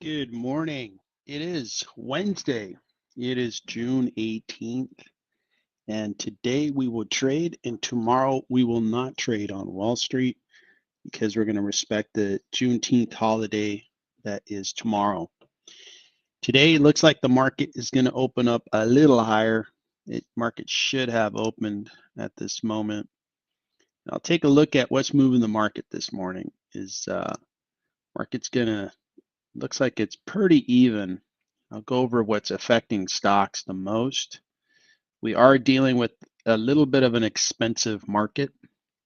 Good morning. It is Wednesday. It is June 18th, and today we will trade, and tomorrow we will not trade on Wall Street because we're going to respect the Juneteenth holiday that is tomorrow. Today it looks like the market is going to open up a little higher. Market should have opened at this moment. I'll take a look at what's moving the market this morning. Market's gonna looks like it's pretty even. I'll go over what's affecting stocks the most. We are dealing with a little bit of an expensive market.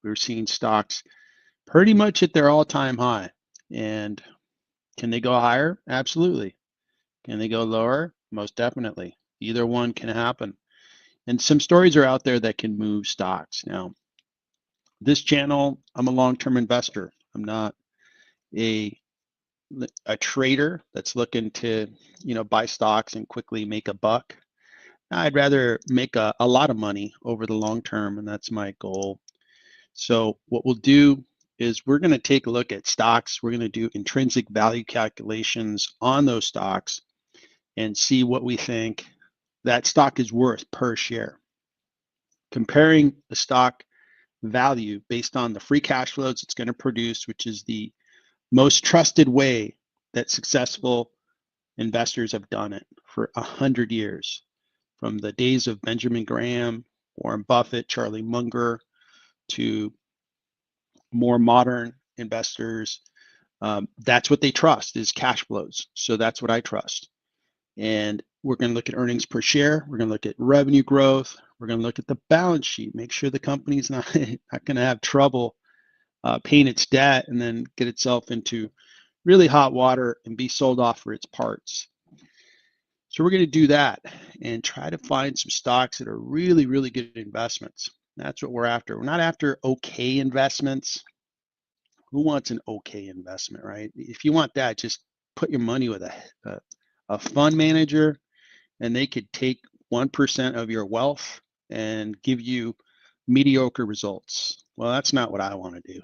We're seeing stocks pretty much at their all-time high. And can they go higher? Absolutely. Can they go lower? Most definitely. Either one can happen. And some stories are out there that can move stocks. Now, this channel, I'm a long-term investor. I'm not a trader that's looking to buy stocks and quickly make a buck. I'd rather make a lot of money over the long term, and that's my goal. So what we'll do is we're going to take a look at stocks. We're going to do intrinsic value calculations on those stocks and see what we think that stock is worth per share, comparing the stock value based on the free cash flows it's going to produce, which is the most trusted way that successful investors have done it for 100 years, from the days of Benjamin Graham, Warren Buffett, Charlie Munger, to more modern investors. That's what they trust, is cash flows. So that's what I trust. And we're going to look at earnings per share. We're going to look at revenue growth. We're going to look at the balance sheet, make sure the company's not going to have trouble paying its debt and then get itself into really hot water and be sold off for its parts. So we're going to do that and try to find some stocks that are really, really good investments. That's what we're after. We're not after okay investments. Who wants an okay investment, right? If you want that, just put your money with a fund manager, and they could take 1% of your wealth and give you mediocre results. Well, that's not what I want to do.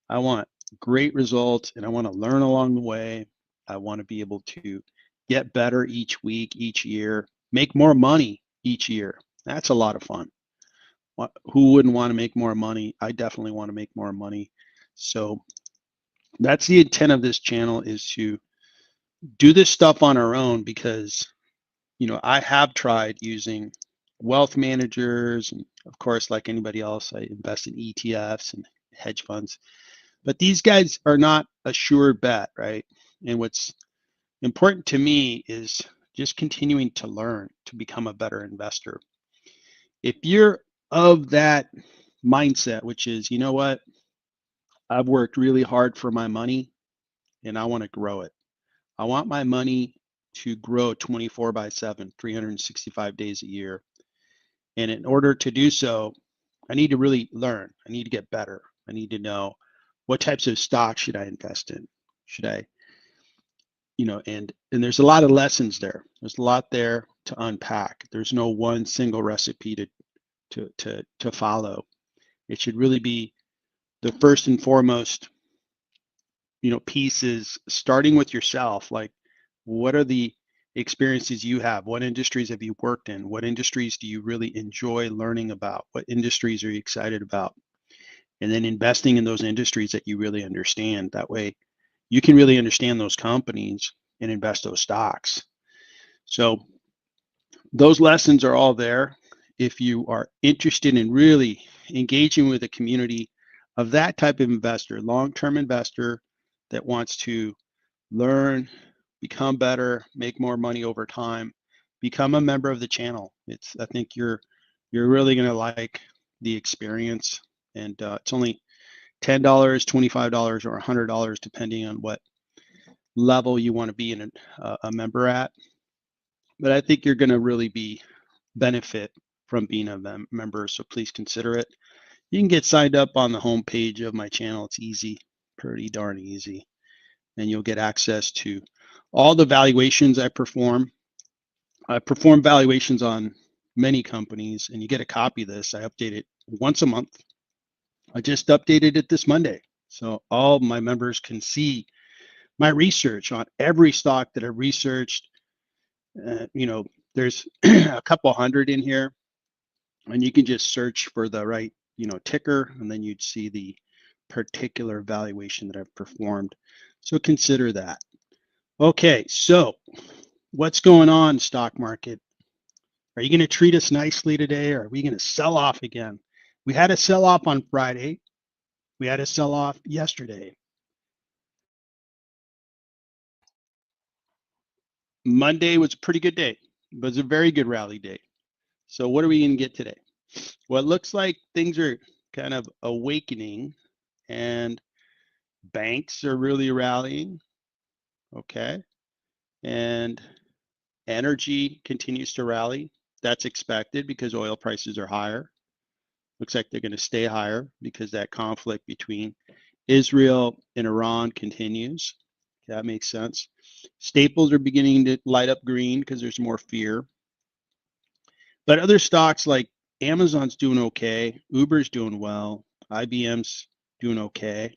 I want great results, and I want to learn along the way. I want to be able to get better each week, each year, make more money each year. That's a lot of fun. Who wouldn't want to make more money? I definitely want to make more money. So that's the intent of this channel, is to do this stuff on our own, because I have tried using wealth managers, and of course, like anybody else, I invest in ETFs and hedge funds. But these guys are not a sure bet, right? And what's important to me is just continuing to learn to become a better investor. If you're of that mindset, which is, you know what, I've worked really hard for my money and I want to grow it. I want my money to grow 24/7, 365 days a year. And in order to do so, I need to really learn. I need to get better. I need to know what types of stocks should I invest in? Should I, and there's a lot of lessons there. There's a lot there to unpack. There's no one single recipe to follow. It should really be the first and foremost, pieces, starting with yourself. Like, what are the experiences you have? What industries have you worked in? What industries do you really enjoy learning about? What industries are you excited about? And then investing in those industries that you really understand. That way you can really understand those companies and invest those stocks. So those lessons are all there. If you are interested in really engaging with a community of that type of investor, long-term investor that wants to learn, become better, make more money over time, become a member of the channel. I think you're really going to like the experience. And it's only $10, $25, or $100, depending on what level you want to be in a member at. But I think you're going to really benefit from being a member, so please consider it. You can get signed up on the homepage of my channel. It's easy, pretty darn easy. And you'll get access to all the valuations I perform. I perform valuations on many companies, and you get a copy of this. I update it once a month. I just updated it this Monday, so all my members can see my research on every stock that I researched. There's a couple hundred in here, and you can just search for the right, ticker, and then you'd see the particular valuation that I've performed. So consider that. Okay, so what's going on, stock market? Are you going to treat us nicely today, or are we going to sell off again? We had a sell off on Friday. We had a sell off yesterday. Monday was a pretty good day. It was a very good rally day. So what are we going to get today? Well, it looks like things are kind of awakening, and banks are really rallying. Okay. And energy continues to rally. That's expected because oil prices are higher. Looks like they're going to stay higher because that conflict between Israel and Iran continues. That makes sense. Staples are beginning to light up green because there's more fear. But other stocks like Amazon's doing okay, Uber's doing well, IBM's doing okay.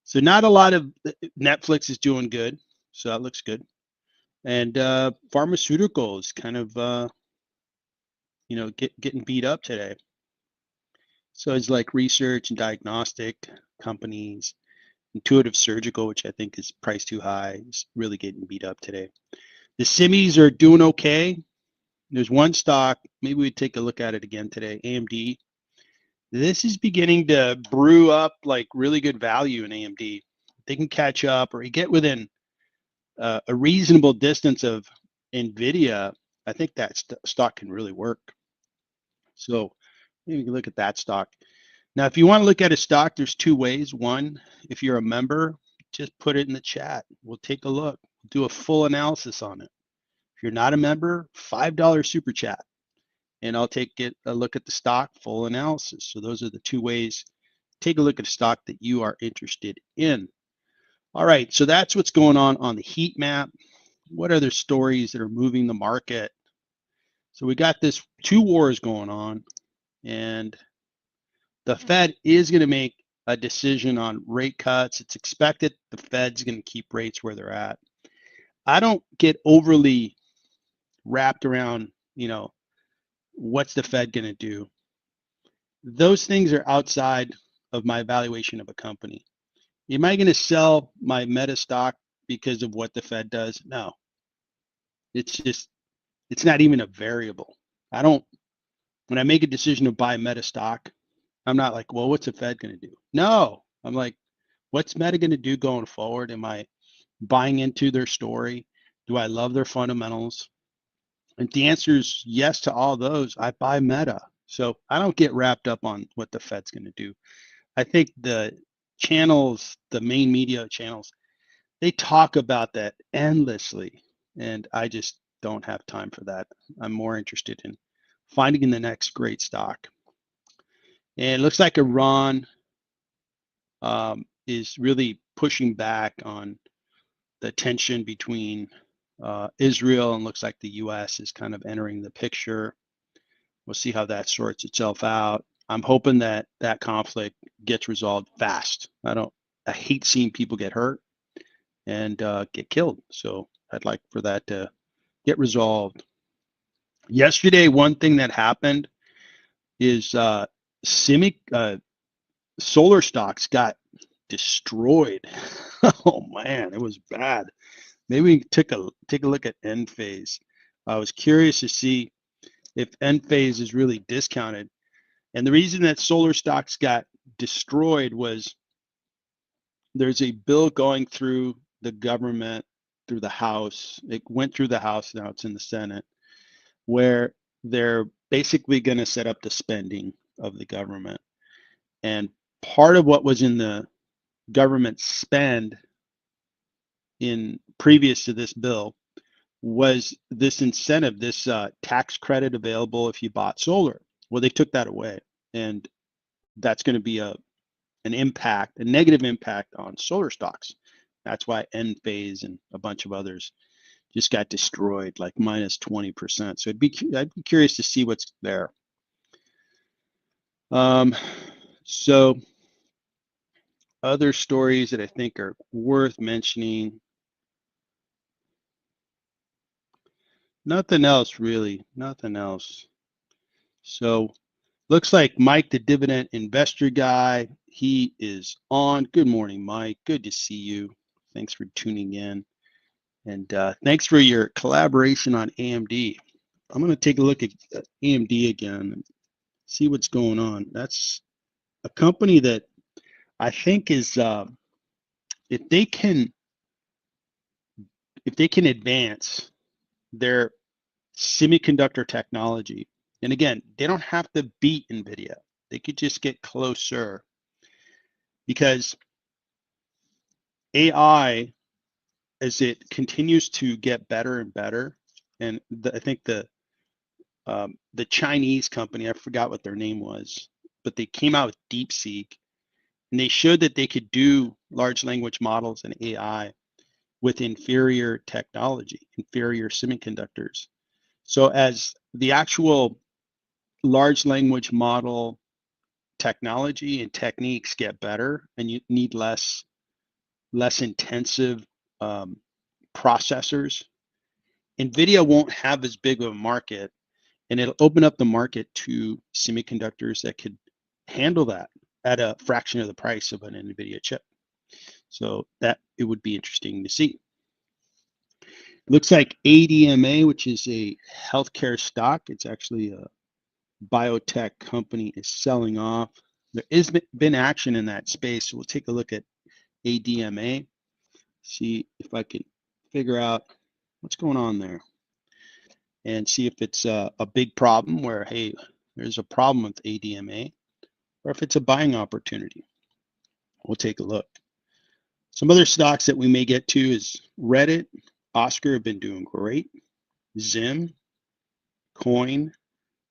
So not a lot of Netflix is doing good, so that looks good. And pharmaceuticals kind of getting beat up today. So it's like research and diagnostic companies, Intuitive Surgical, which I think is priced too high, is really getting beat up today. The semis are doing okay. There's one stock, maybe we take a look at it again today, AMD. This is beginning to brew up like really good value in AMD. They can catch up or get within a reasonable distance of NVIDIA. I think that stock can really work. So maybe you can look at that stock. Now, if you want to look at a stock, there's two ways. One, if you're a member, just put it in the chat. We'll take a look, do a full analysis on it. If you're not a member, $5 super chat, and I'll take a look at the stock, full analysis. So those are the two ways. Take a look at a stock that you are interested in. All right, so that's what's going on the heat map. What other stories that are moving the market? So we got this two wars going on, and the Fed is going to make a decision on rate cuts. It's expected the Fed's going to keep rates where they're at. I don't get overly wrapped around, what's the Fed going to do? Those things are outside of my evaluation of a company. Am I going to sell my Meta stock because of what the Fed does? No. It's not even a variable. When I make a decision to buy Meta stock, I'm not like, well, what's the Fed going to do? No, I'm like, what's Meta going to do going forward? Am I buying into their story? Do I love their fundamentals? And the answer is yes to all those. I buy Meta. So I don't get wrapped up on what the Fed's going to do. I think the channels, the main media channels, they talk about that endlessly. And I just don't have time for that. I'm more interested in finding the next great stock. And it looks like Iran is really pushing back on the tension between Israel, and looks like the U.S. is kind of entering the picture. We'll see how that sorts itself out. I'm hoping that that conflict gets resolved fast. I hate seeing people get hurt and get killed. So I'd like for that to get resolved. Yesterday, one thing that happened is solar stocks got destroyed. Oh man, it was bad. Maybe we take a look at Enphase. I was curious to see if Enphase is really discounted. And the reason that solar stocks got destroyed was there's a bill going through the government, through the House. It went through the House, now it's in the Senate, where they're basically going to set up the spending of the government. And part of what was in the government spend in previous to this bill was this incentive, this tax credit available if you bought solar. Well, they took that away, and that's going to be a negative impact on solar stocks. That's why Enphase and a bunch of others just got destroyed, like minus 20%. So I'd be curious to see what's there. So Other stories that I think are worth mentioning. Nothing else really, nothing else. So looks like Mike, the dividend investor guy, he is on. Good morning, Mike. Good to see you. Thanks for tuning in. And thanks for your collaboration on AMD. I'm going to take a look at AMD again and see what's going on. That's a company that I think is, if they can advance their semiconductor technology, and again, they don't have to beat NVIDIA. They could just get closer, because AI, as it continues to get better and better, and I think the Chinese company, I forgot what their name was, but they came out with DeepSeek, and they showed that they could do large language models and AI with inferior technology, inferior semiconductors. So as the actual large language model technology and techniques get better, and you need less intensive processors, NVIDIA won't have as big of a market, and it'll open up the market to semiconductors that could handle that at a fraction of the price of an NVIDIA chip. So that it would be interesting to see. Looks like ADMA, which is a healthcare stock, it's actually a biotech company, is selling off. There has been action in that space. So we'll take a look at ADMA, see if I can figure out what's going on there, and see if it's a big problem where, hey, there's a problem with ADMA, or if it's a buying opportunity. We'll take a look. Some other stocks that we may get to is Reddit, Oscar have been doing great, Zim, Coin,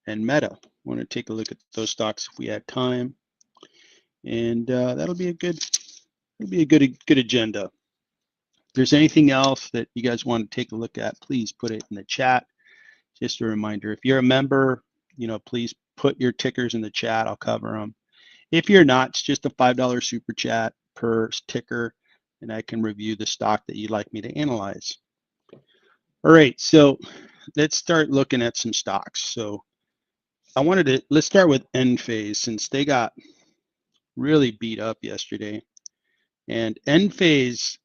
and Meta. Want to take a look at those stocks if we have time, and that'll be a good agenda. If there's anything else that you guys want to take a look at, please put it in the chat. Just a reminder, if you're a member, please put your tickers in the chat. I'll cover them. If you're not, it's just a $5 super chat per ticker, and I can review the stock that you'd like me to analyze. All right, so let's start looking at some stocks. So let's start with Enphase, since they got really beat up yesterday. And Enphase,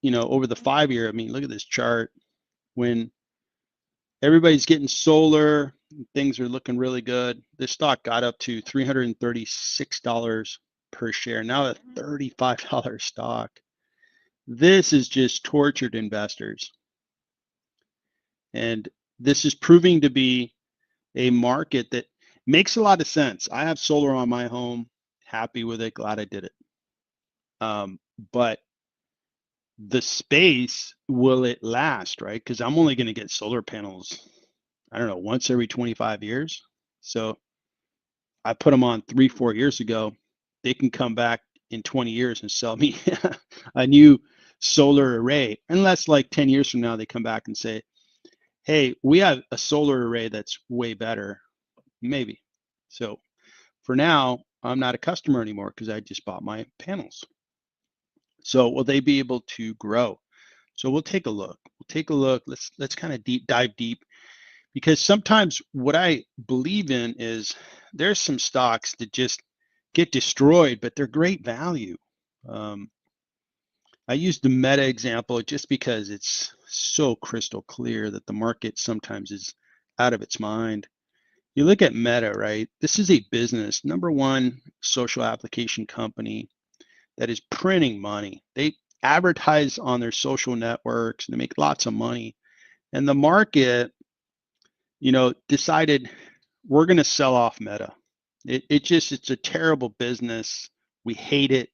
over the 5-year, I mean, look at this chart. When everybody's getting solar, things are looking really good, this stock got up to $336 per share, now a $35 stock. This is just tortured investors. And this is proving to be a market that makes a lot of sense. I have solar on my home, happy with it, glad I did it. But the space, will it last, right? Because I'm only going to get solar panels, I don't know, once every 25 years. So I put them on 3-4 years ago. They can come back in 20 years and sell me a new solar array, unless like 10 years from now they come back and say, hey, we have a solar array that's way better, maybe. So for now, I'm not a customer anymore because I just bought my panels. So will they be able to grow? So we'll take a look. Let's kind of dive deep, because sometimes what I believe in is there's some stocks that just get destroyed, but they're great value. I used the Meta example just because it's so crystal clear that the market sometimes is out of its mind. You look at Meta, right? This is a business, number one social application company that is printing money. They advertise on their social networks and they make lots of money. And the market, decided we're going to sell off Meta. It's a terrible business. We hate it.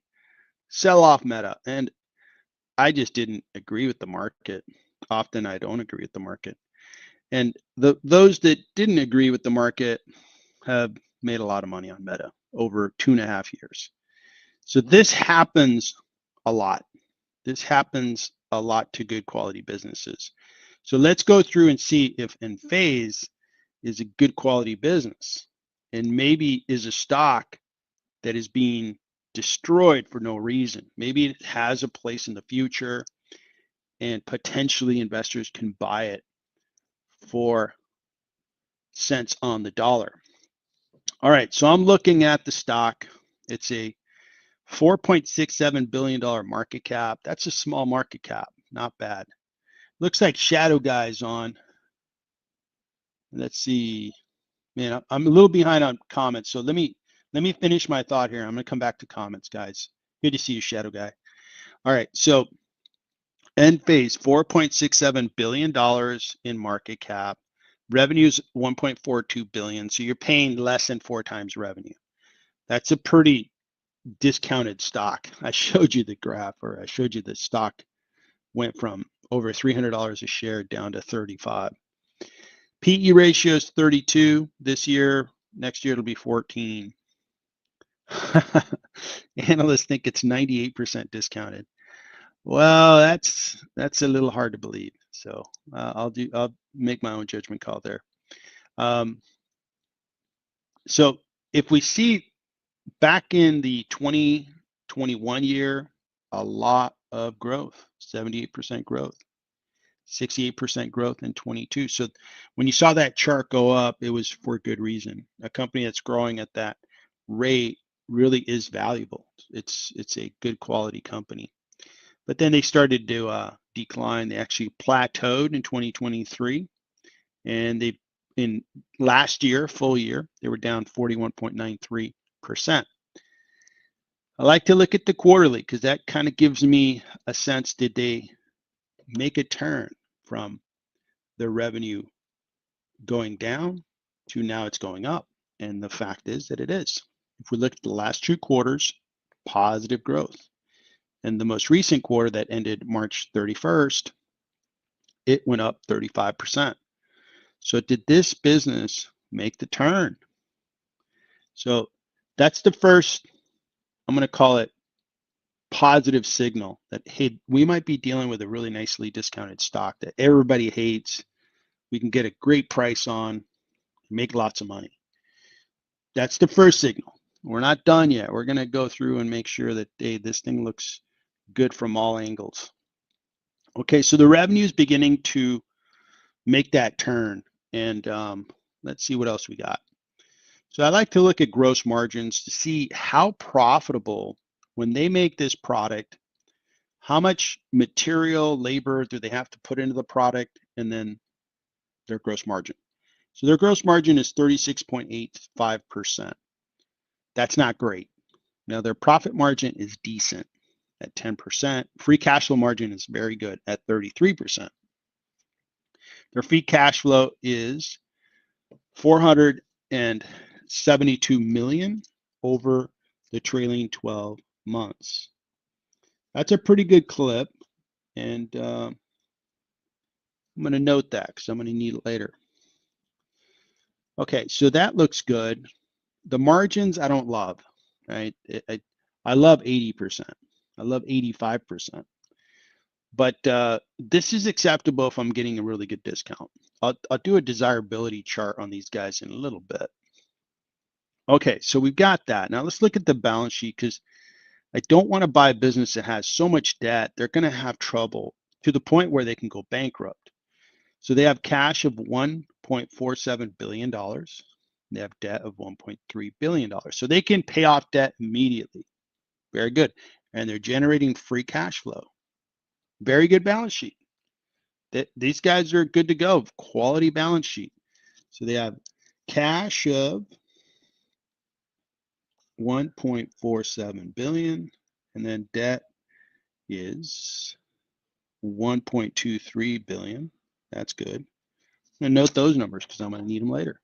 Sell off Meta. And I just didn't agree with the market. Often I don't agree with the market. And those that didn't agree with the market have made a lot of money on Meta over 2.5 years. So this happens a lot. This happens a lot to good quality businesses. So let's go through and see if Enphase is a good quality business and maybe is a stock that is being destroyed for no reason. Maybe it has a place in the future and potentially investors can buy it for cents on the dollar. All right, so I'm looking at the stock. It's a $4.67 billion market cap. That's a small market cap, not bad. Looks like shadow guys on. Let's see. Man, I'm a little behind on comments, so let me finish my thought here. I'm gonna come back to comments, guys. Good to see you, shadow guy. All right, so Enphase, $4.67 billion in market cap. Revenue's $1.42 billion, so you're paying less than 4 times revenue. That's a pretty discounted stock. I showed you the graph, or I showed you the stock went from over $300 a share down to 35. PE ratio is 32 this year. Next year it'll be 14. Analysts think it's 98% discounted. Well, that's a little hard to believe. So I'll make my own judgment call there. So if we see back in the 2021 year, a lot of growth, 78% growth, 68% growth in 22. So when you saw that chart go up, it was for good reason. A company that's growing at that rate really is valuable. It's a good quality company. But then they started to decline. They actually plateaued in 2023, and in last year, full year, they were down 41.93%. I like to look at the quarterly because that kind of gives me a sense, did they make a turn from their revenue going down to now it's going up? And the fact is that it is. If we look at the last 2 quarters, positive growth. And the most recent quarter that ended March 31st, it went up 35%. So did this business make the turn? So that's the first, I'm going to call it positive signal that, hey, we might be dealing with a really nicely discounted stock that everybody hates. We can get a great price on, make lots of money. That's the first signal. We're not done yet. We're going to go through and make sure that, hey, this thing looks good from all angles. Okay, so the revenue is beginning to make that turn. And let's see what else we got. So I like to look at gross margins to see how profitable, when they make this product, how much material, labor do they have to put into the product, and then their gross margin. So their gross margin is 36.85%. That's not great. Now their profit margin is decent at 10%. Free cash flow margin is very good at 33%. Their free cash flow is $472 million over the trailing 12 months. That's a pretty good clip, and I'm going to note that because I'm going to need it later. Okay, so that looks good. The margins I don't love, right? I love 80%. I love 85%. But this is acceptable if I'm getting a really good discount. I'll do a desirability chart on these guys in a little bit. Okay, so we've got that. Now let's look at the balance sheet, because I don't want to buy a business that has so much debt, they're going to have trouble to the point where they can go bankrupt. So they have cash of $1.47 billion. They have debt of $1.3 billion. So they can pay off debt immediately. Very good. And they're generating free cash flow. Very good balance sheet. These guys are good to go. Quality balance sheet. So they have cash of $1.47 billion, and then debt is $1.23 billion. That's good. I'm going to note those numbers because I'm going to need them later.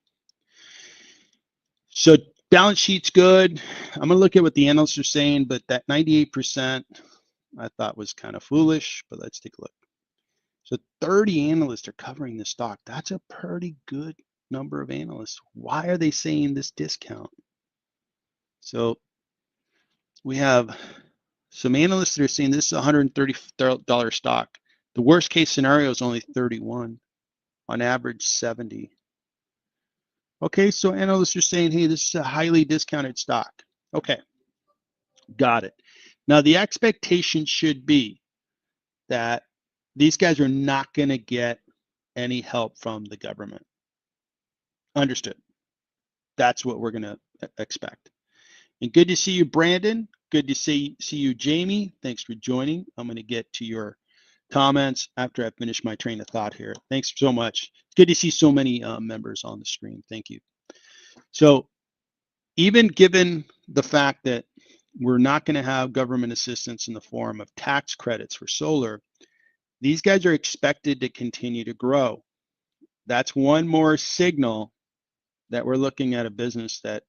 So balance sheet's good. I'm going to look at what the analysts are saying, but that 98% I thought was kind of foolish, but let's take a look. So 30 analysts are covering the stock. That's a pretty good number of analysts. Why are they saying this discount? So we have some analysts that are saying this is a $130 stock. The worst case scenario is only 31, on average 70. Okay, so analysts are saying, hey, this is a highly discounted stock. Okay, Got it. Now, the expectation should be that these guys are not going to get any help from the government. Understood. That's what we're going to expect. And good to see you, Brandon. Good to see you, Jamie. Thanks for joining. I'm going to get to your comments after I finish my train of thought here. Thanks so much. It's good to see so many members on the stream. Thank you. So even given the fact that we're not going to have government assistance in the form of tax credits for solar, these guys are expected to continue to grow. That's one more signal that we're looking at a business that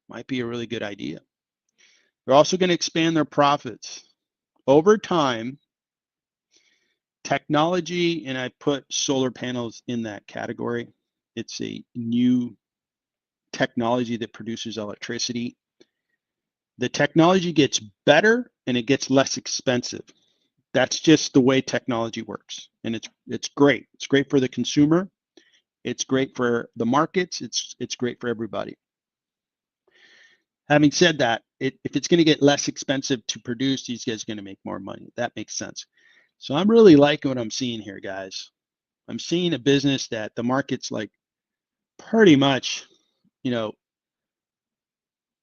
might be a really good idea. They're also going to expand their profits. Over time, technology, and I put solar panels in that category. It's a new technology that produces electricity. The technology gets better and it gets less expensive. That's just the way technology works. And it's great. It's great for the consumer. It's great for the markets. It's great for everybody. Having said that, if it's going to get less expensive to produce, these guys are going to make more money. That makes sense. So I'm really liking what I'm seeing here, guys. I'm seeing a business that the market's like pretty much,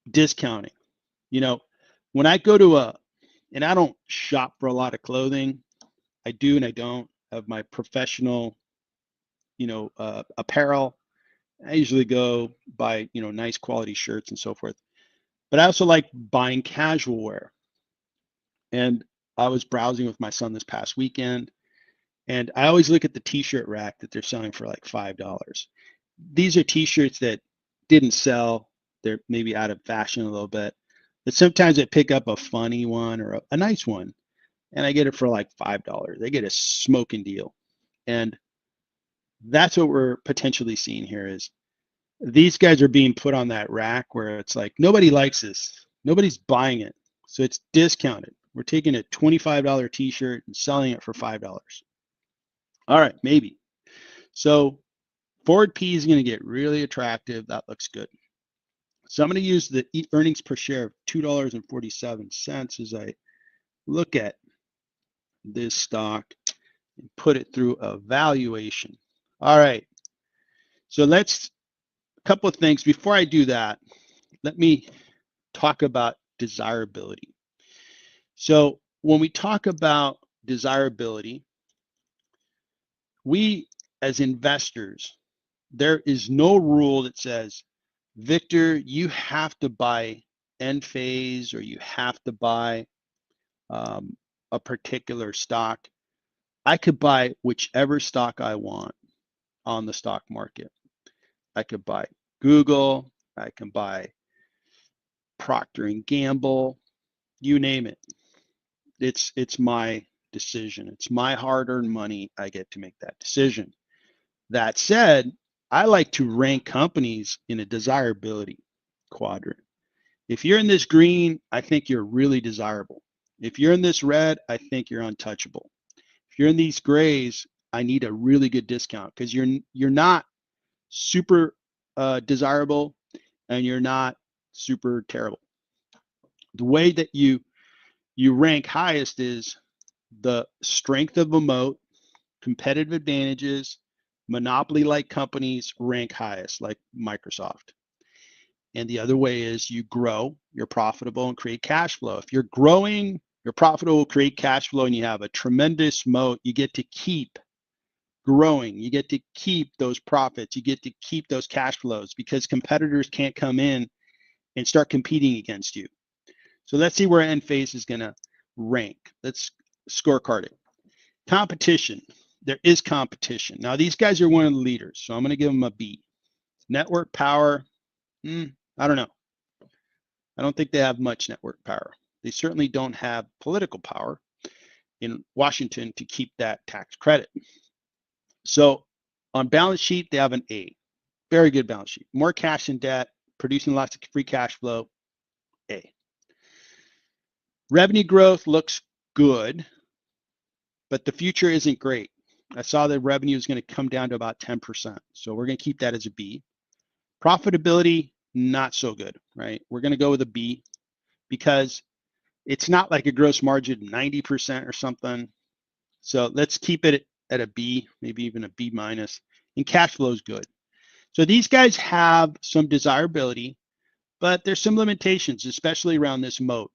discounting. When I go to and I don't shop for a lot of clothing. I do and I don't have my professional, apparel. I usually go buy, nice quality shirts and so forth. But I also like buying casual wear. And I was browsing with my son this past weekend, and I always look at the t-shirt rack that they're selling for like $5. These are t-shirts that didn't sell. They're maybe out of fashion a little bit. But sometimes I pick up a funny one or a nice one, and I get it for like $5. They get a smoking deal. And that's what we're potentially seeing here is these guys are being put on that rack where it's like, nobody likes this. Nobody's buying it. So it's discounted. We're taking a $25 t-shirt and selling it for $5. All right, maybe. So forward P is going to get really attractive. That looks good. So I'm going to use the earnings per share of $2.47 as I look at this stock and put it through a valuation. All right. So a couple of things. Before I do that, let me talk about desirability. So when we talk about desirability, we as investors, there is no rule that says, Victor, you have to buy Enphase or you have to buy a particular stock. I could buy whichever stock I want on the stock market. I could buy Google. I can buy Procter and Gamble. You name it. It's my decision. It's my hard-earned money. I get to make that decision. That said, I like to rank companies in a desirability quadrant. If you're in this green, I think you're really desirable. If you're in this red, I think you're untouchable. If you're in these grays, I need a really good discount because you're not super desirable and you're not super terrible. The way that you rank highest is the strength of a moat, competitive advantages, monopoly-like companies rank highest, like Microsoft. And the other way is you grow, you're profitable, and create cash flow. If you're growing, you're profitable, create cash flow, and you have a tremendous moat, you get to keep growing. You get to keep those profits. You get to keep those cash flows because competitors can't come in and start competing against you. So let's see where Enphase is going to rank. Let's scorecard it. Competition. There is competition. Now, these guys are one of the leaders, so I'm going to give them a B. Network power. I don't know. I don't think they have much network power. They certainly don't have political power in Washington to keep that tax credit. So on balance sheet, they have an A. Very good balance sheet. More cash and debt, producing lots of free cash flow, A. Revenue growth looks good, but the future isn't great. I saw the revenue is going to come down to about 10%. So we're going to keep that as a B. Profitability, not so good, right? We're going to go with a B. because it's not like a gross margin 90% or something. So let's keep it at a B, maybe even a B minus, and cash flow is good. So these guys have some desirability, but there's some limitations, especially around this moat.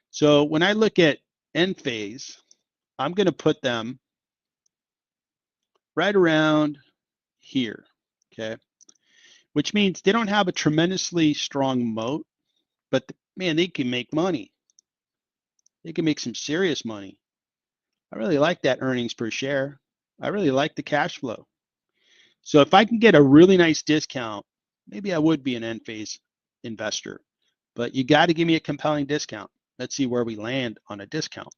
So when I look at Enphase, I'm going to put them right around here, okay? Which means they don't have a tremendously strong moat, but man, they can make money. They can make some serious money. I really like that earnings per share. I really like the cash flow. So if I can get a really nice discount, maybe I would be an Enphase investor, but you got to give me a compelling discount. Let's see where we land on a discount.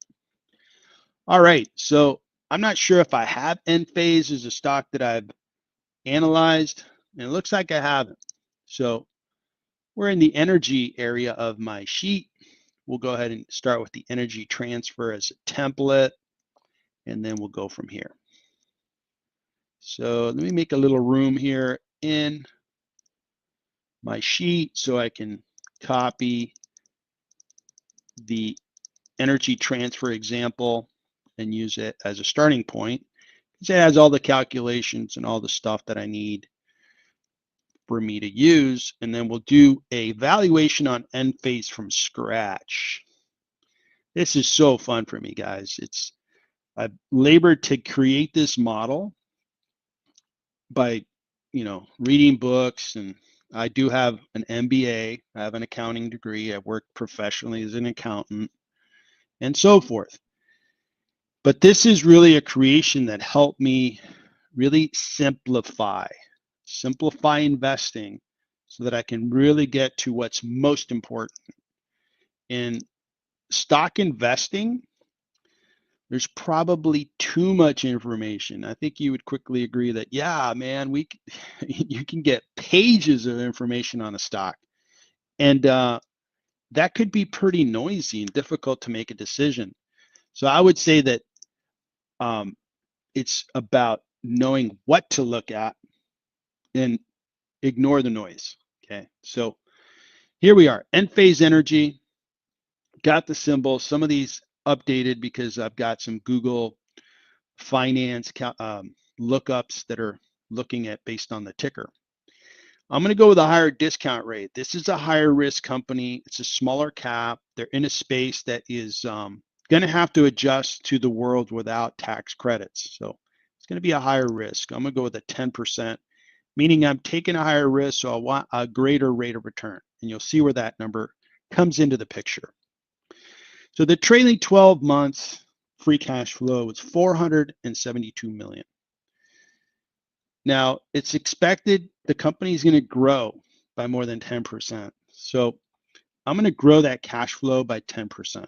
All right, so I'm not sure if I have Enphase as a stock that I've analyzed, and it looks like I haven't. So we're in the energy area of my sheet. We'll go ahead and start with the energy transfer as a template, and then we'll go from here. So let me make a little room here in my sheet so I can copy the energy transfer example and use it as a starting point. It has all the calculations and all the stuff that I need for me to use, and then we'll do a valuation on Enphase from scratch. This is so fun for me, guys. I've labored to create this model by, reading books, and I do have an MBA. I have an accounting degree. I've worked professionally as an accountant and so forth. But this is really a creation that helped me really simplify investing so that I can really get to what's most important. In stock investing, there's probably too much information. I think you would quickly agree that, yeah, man, you can get pages of information on a stock. And that could be pretty noisy and difficult to make a decision. So I would say that it's about knowing what to look at and ignore the noise. Okay, so here we are, Enphase Energy, got the symbol. Some of these updated because I've got some Google finance lookups that are looking at based on the ticker. I'm going to go with a higher discount rate. This is a higher risk company. It's a smaller cap. They're in a space that is going to have to adjust to the world without tax credits. So it's going to be a higher risk. I'm going to go with a 10%, meaning I'm taking a higher risk, so I want a greater rate of return. And you'll see where that number comes into the picture. So the trailing 12 months free cash flow is $472 million. Now, it's expected the company is going to grow by more than 10%. So I'm going to grow that cash flow by 10%.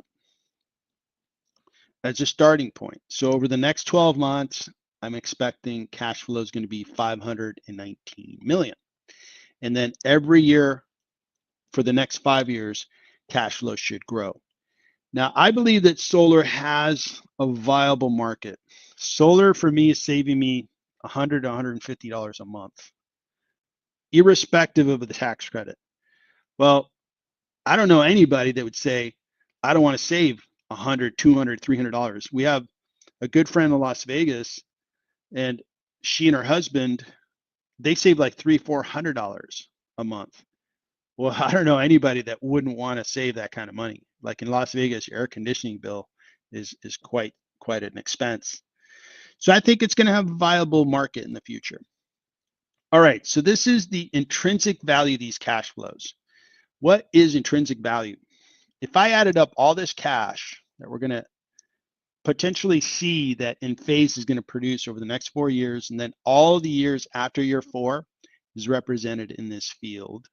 As a starting point. So over the next 12 months, I'm expecting cash flow is going to be $519 million. And then every year for the next 5 years, cash flow should grow. Now, I believe that solar has a viable market. Solar for me is saving me $100 to $150 a month, irrespective of the tax credit. Well, I don't know anybody that would say, I don't want to save $100, $200, $300. We have a good friend in Las Vegas, and she and her husband, they save like $300, $400 a month. Well, I don't know anybody that wouldn't want to save that kind of money. Like in Las Vegas, your air conditioning bill is quite an expense. So I think it's going to have a viable market in the future. All right, so this is the intrinsic value of these cash flows. What is intrinsic value? If I added up all this cash that we're going to potentially see that Enphase is going to produce over the next 4 years, and then all the years after year 4 is represented in this field.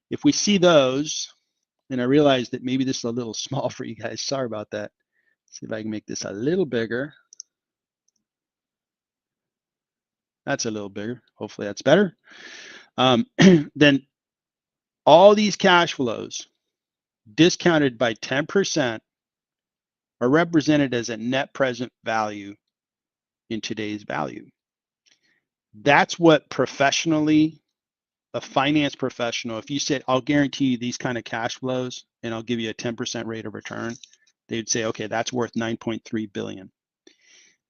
If we see those, and I realize that maybe this is a little small for you guys, sorry about that. Let's see if I can make this a little bigger. That's a little bigger. Hopefully that's better. Then all these cash flows discounted by 10% are represented as a net present value in today's value. That's what professionally a finance professional, if you said, I'll guarantee you these kind of cash flows and I'll give you a 10% rate of return, they'd say, okay, that's worth 9.3 billion.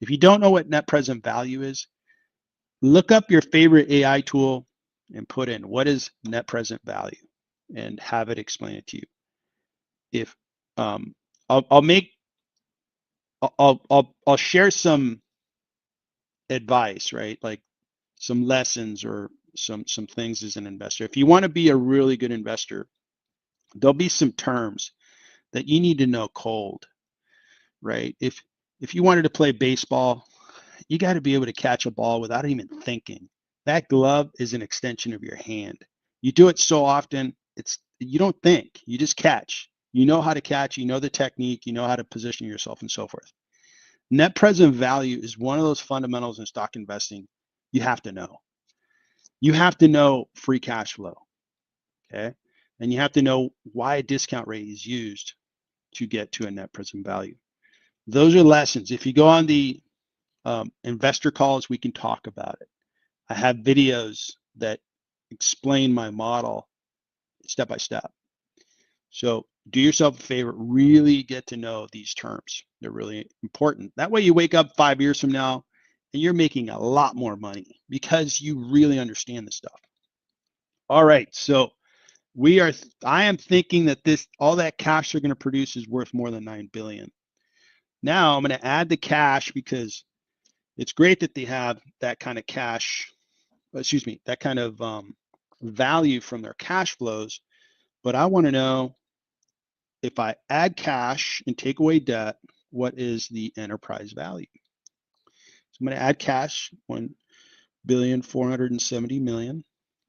If you don't know what net present value is, look up your favorite AI tool and put in what is net present value and have it explain it to you. If I'll share some advice, right? Like some lessons or some things as an investor. If you want to be a really good investor, there'll be some terms that you need to know cold, right? If you wanted to play baseball, you got to be able to catch a ball without even thinking. That glove is an extension of your hand. You do it so often, you don't think, you just catch. You know how to catch, you know the technique, you know how to position yourself and so forth. Net present value is one of those fundamentals in stock investing you have to know. You have to know free cash flow, okay? And you have to know why a discount rate is used to get to a net present value. Those are lessons. If you go on the investor calls, we can talk about it. I have videos that explain my model step by step. So do yourself a favor, really get to know these terms. They're really important. That way you wake up 5 years from now and you're making a lot more money because you really understand this stuff. All right, so I am thinking that all that cash they're going to produce is worth more than 9 billion. Now I'm going to add the cash because it's great that they have that kind of cash, that kind of value from their cash flows. But I want to know, if I add cash and take away debt, what is the enterprise value? So I'm going to add cash, 1,470,000,000,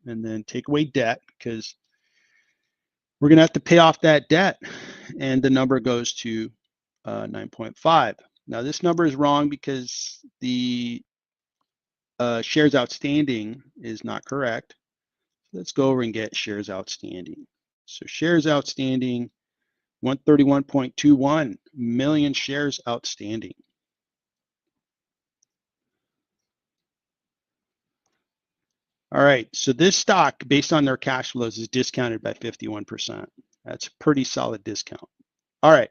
and then take away debt because we're going to have to pay off that debt. And the number goes to 9.5. Now this number is wrong because the shares outstanding is not correct. Let's go over and get shares outstanding. So shares outstanding, 131.21 million shares outstanding. All right, so this stock, based on their cash flows, is discounted by 51%. That's a pretty solid discount. All right,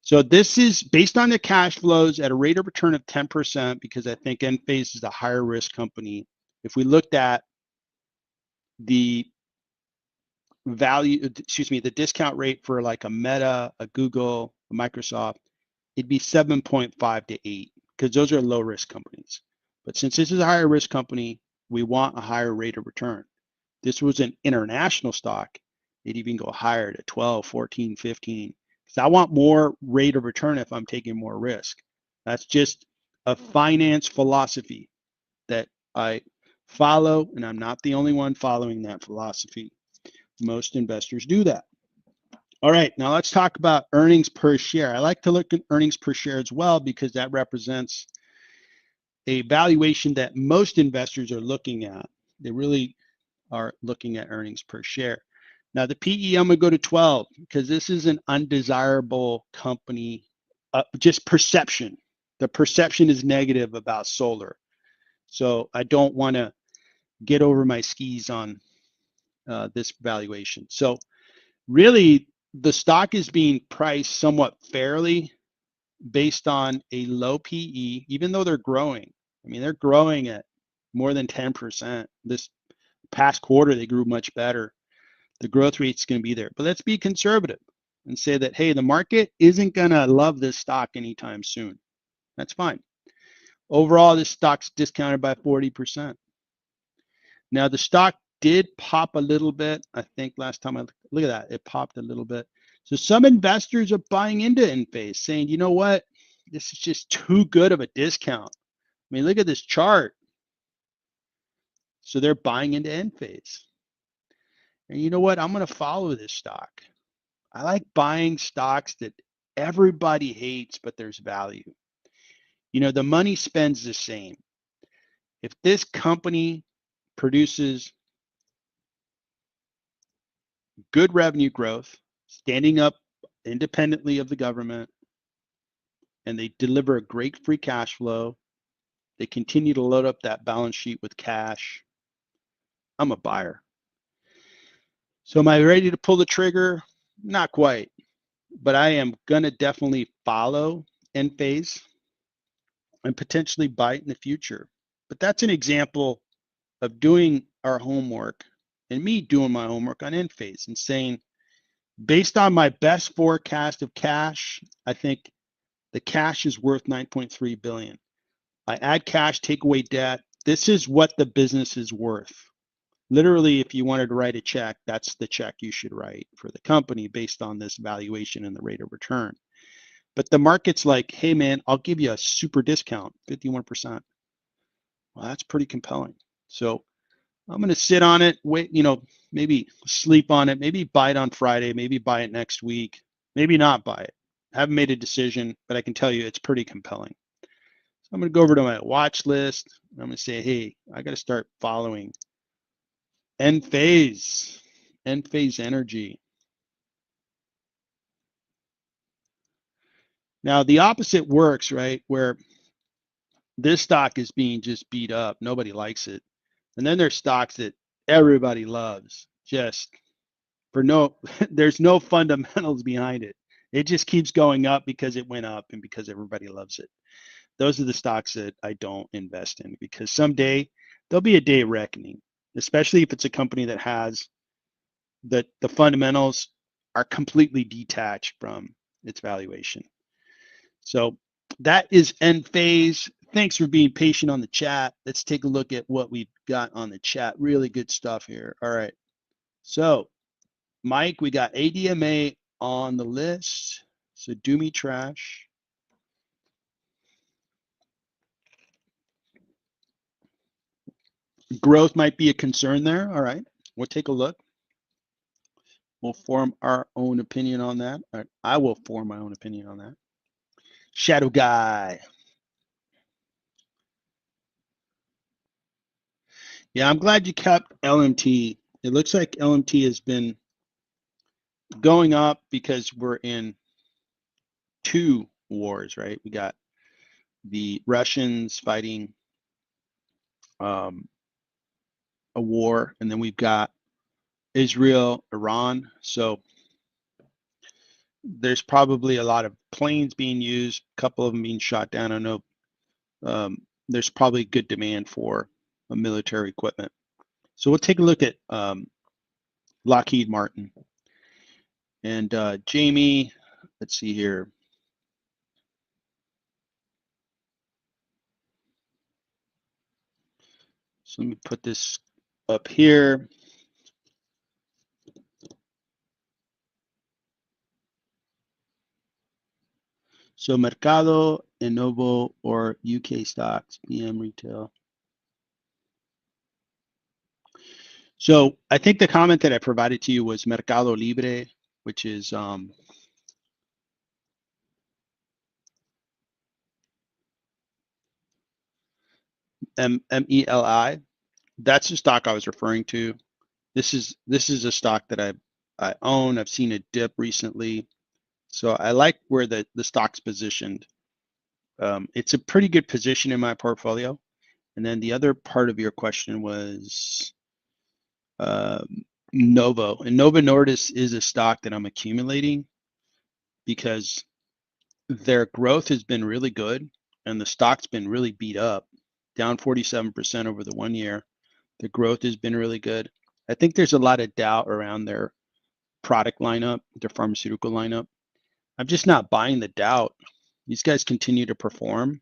so this is based on the cash flows at a rate of return of 10%, because I think Enphase is a higher risk company. If we looked at the the discount rate for like a Meta, a Google, a Microsoft, it'd be 7.5 to 8, because those are low risk companies. But since this is a higher risk company, we want a higher rate of return. This was an international stock, it'd even go higher to 12, 14, 15. Because I want more rate of return if I'm taking more risk. That's just a finance philosophy that I follow, and I'm not the only one following that philosophy. Most investors do that. All right, now let's talk about earnings per share. I like to look at earnings per share as well because that represents a valuation that most investors are looking at. They really are looking at earnings per share. Now the PE, I'm gonna go to 12 because this is an undesirable company, just perception. The perception is negative about solar. So I don't wanna get over my skis on this valuation. So really, the stock is being priced somewhat fairly based on a low PE, even though they're growing. I mean, they're growing at more than 10%. This past quarter, they grew much better. The growth rate's going to be there. But let's be conservative and say that, hey, the market isn't going to love this stock anytime soon. That's fine. Overall, this stock's discounted by 40%. Now, the stock did pop a little bit. I think last time I look at that, it popped a little bit. So some investors are buying into Enphase, saying, you know what, this is just too good of a discount. I mean, look at this chart. So they're buying into Enphase. And you know what, I'm going to follow this stock. I like buying stocks that everybody hates, but there's value. You know, the money spends the same. If this company produces good revenue growth, standing up independently of the government, and they deliver a great free cash flow, they continue to load up that balance sheet with cash, I'm a buyer. So am I ready to pull the trigger? Not quite, but I am going to definitely follow Enphase and potentially buy it in the future. But that's an example of doing our homework and me doing my homework on Enphase and saying, based on my best forecast of cash, I think the cash is worth 9.3 billion. I add cash, take away debt. This is what the business is worth. Literally, if you wanted to write a check, that's the check you should write for the company based on this valuation and the rate of return. But the market's like, hey man, I'll give you a super discount, 51%. Well, that's pretty compelling. So I'm going to sit on it, wait, maybe sleep on it, maybe buy it on Friday, maybe buy it next week, maybe not buy it. I haven't made a decision, but I can tell you it's pretty compelling. So I'm going to go over to my watch list. I'm going to say, hey, I got to start following Enphase Energy. Now the opposite works, right? Where this stock is being just beat up. Nobody likes it. And then there's stocks that everybody loves, just for there's no fundamentals behind it. It just keeps going up because it went up and because everybody loves it. Those are the stocks that I don't invest in, because someday there'll be a day of reckoning, especially if it's a company that has the fundamentals are completely detached from its valuation. So that is Enphase. Thanks for being patient on the chat. Let's take a look at what we've got on the chat. Really good stuff here. All right. So, Mike, we got ADMA on the list. So do me trash. Growth might be a concern there. All right. We'll take a look. We'll form our own opinion on that. I will form my own opinion on that. Shadow Guy. Yeah, I'm glad you kept LMT. It looks like LMT has been going up because we're in two wars, right? We got the Russians fighting a war, and then we've got Israel, Iran. So there's probably a lot of planes being used, a couple of them being shot down. I know there's probably good demand for military equipment. So we'll take a look at Lockheed Martin. And Jamie, let's see here. So let me put this up here. So Mercado, Innovo, or UK stocks, BM retail. So I think the comment that I provided to you was Mercado Libre, which is MELI. That's the stock I was referring to. This is a stock that I own. I've seen a dip recently, so I like where the stock's positioned. It's a pretty good position in my portfolio. And then the other part of your question was Novo. And Novo Nordisk is a stock that I'm accumulating because their growth has been really good and the stock's been really beat up, down 47% over the 1 year. The growth has been really good. I think there's a lot of doubt around their product lineup, their pharmaceutical lineup. I'm just not buying the doubt. These guys continue to perform.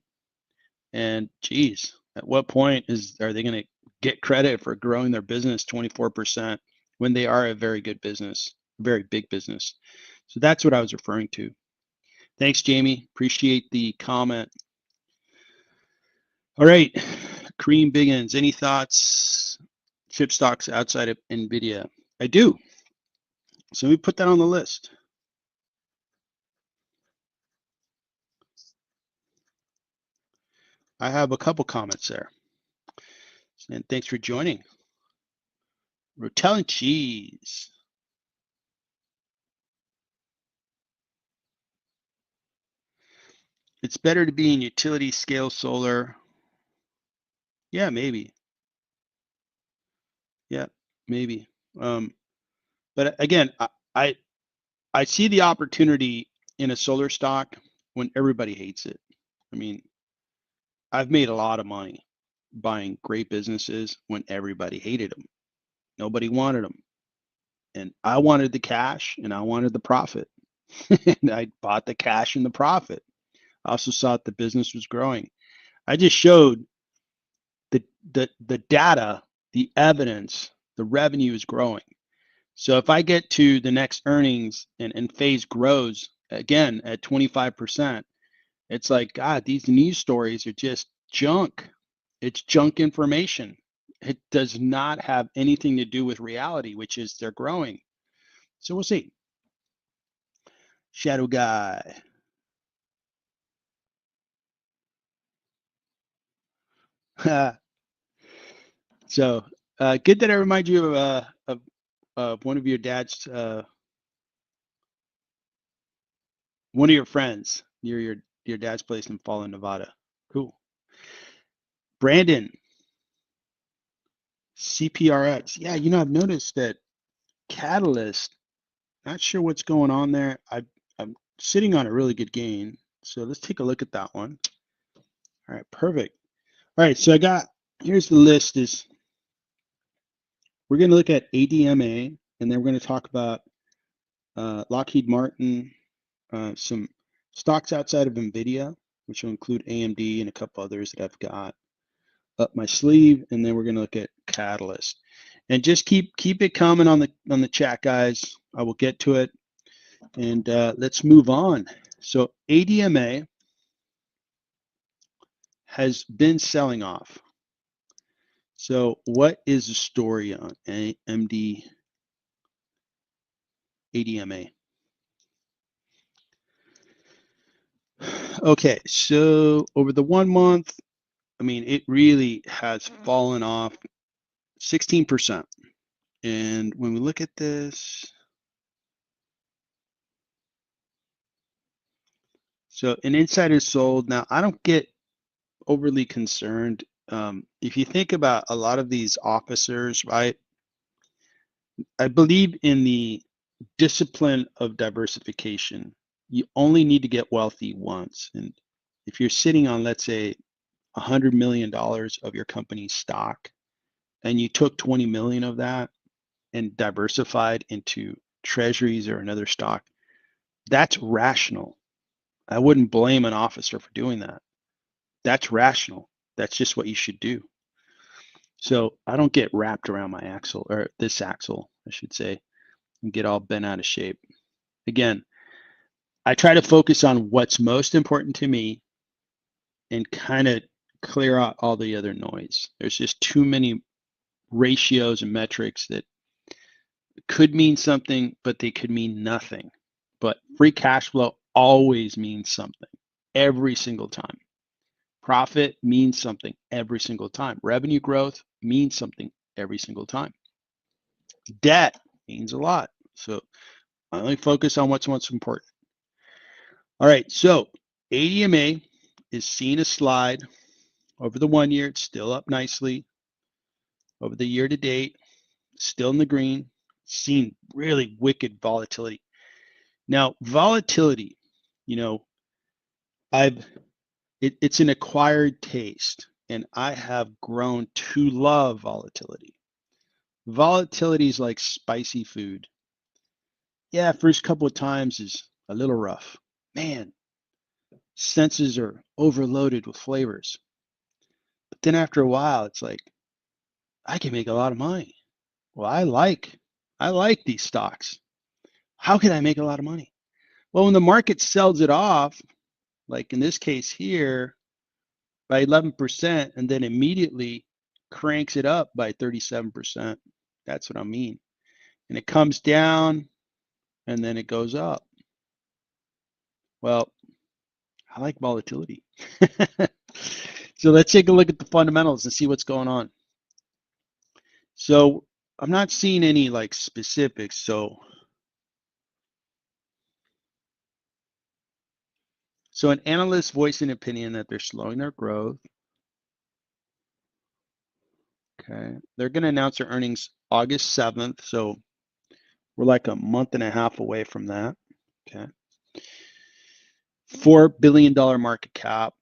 And geez, at what point are they going to get credit for growing their business 24% when they are a very good business, very big business? So that's what I was referring to. Thanks, Jamie. Appreciate the comment. All right, Kareem Biggins, any thoughts? Chip stocks outside of NVIDIA? I do. So we put that on the list. I have a couple comments there. And thanks for joining. Rotel and cheese. It's better to be in utility scale solar. Yeah, maybe. Yeah, maybe. But again, I see the opportunity in a solar stock when everybody hates it. I mean, I've made a lot of money buying great businesses when everybody hated them. Nobody wanted them. And I wanted the cash and I wanted the profit. And I bought the cash and the profit. I also saw that the business was growing. I just showed the data, the evidence, the revenue is growing. So if I get to the next earnings and Enphase grows again at 25%, it's like, God, these news stories are just junk. It's junk information. It does not have anything to do with reality, which is they're growing. So we'll see. Shadow guy. So good that I remind you of one of your dad's, one of your friends near your dad's place in Fallen, Nevada. Cool. Brandon, CPRX. Yeah, I've noticed that Catalyst, not sure what's going on there. I'm sitting on a really good gain. So let's take a look at that one. All right, perfect. All right, so here's the list is we're going to look at ADMA, and then we're going to talk about Lockheed Martin, some stocks outside of NVIDIA, which will include AMD and a couple others that I've got up my sleeve, and then we're going to look at Catalyst. And just keep it coming on the chat, guys. I will get to it, and let's move on. So ADMA has been selling off. So what is the story on ADMA? Okay, so over the 1 month, I mean, it really has fallen off 16%. And when we look at this, so an insider sold. Now, I don't get overly concerned. If you think about a lot of these officers, right? I believe in the discipline of diversification. You only need to get wealthy once. And if you're sitting on, let's say, $100 million of your company's stock, and you took 20 million of that and diversified into treasuries or another stock, that's rational. I wouldn't blame an officer for doing that. That's rational. That's just what you should do. So I don't get wrapped around my axle, or this axle, I should say, and get all bent out of shape. Again, I try to focus on what's most important to me and kind of clear out all the other noise. There's just too many ratios and metrics that could mean something, but they could mean nothing. But free cash flow always means something every single time. Profit means something every single time. Revenue growth means something every single time. Debt means a lot. So I only focus on what's most important. All right, so ADMA is seeing a slide over the 1 year. It's still up nicely. Over the year to date, still in the green. Seeing really wicked volatility. Now, volatility, it's an acquired taste, and I have grown to love volatility. Volatility is like spicy food. Yeah, first couple of times is a little rough. Man, senses are overloaded with flavors. But then after a while, it's like, I can make a lot of money. Well, I like these stocks. How can I make a lot of money? Well, when the market sells it off, like in this case here, by 11%, and then immediately cranks it up by 37%. That's what I mean. And it comes down and then it goes up. Well, I like volatility. So let's take a look at the fundamentals and see what's going on. So I'm not seeing any like specifics. So an analyst voiced an opinion that they're slowing their growth. Okay. They're going to announce their earnings August 7th. So We're like a month and a half away from that. Okay. $4 billion market cap.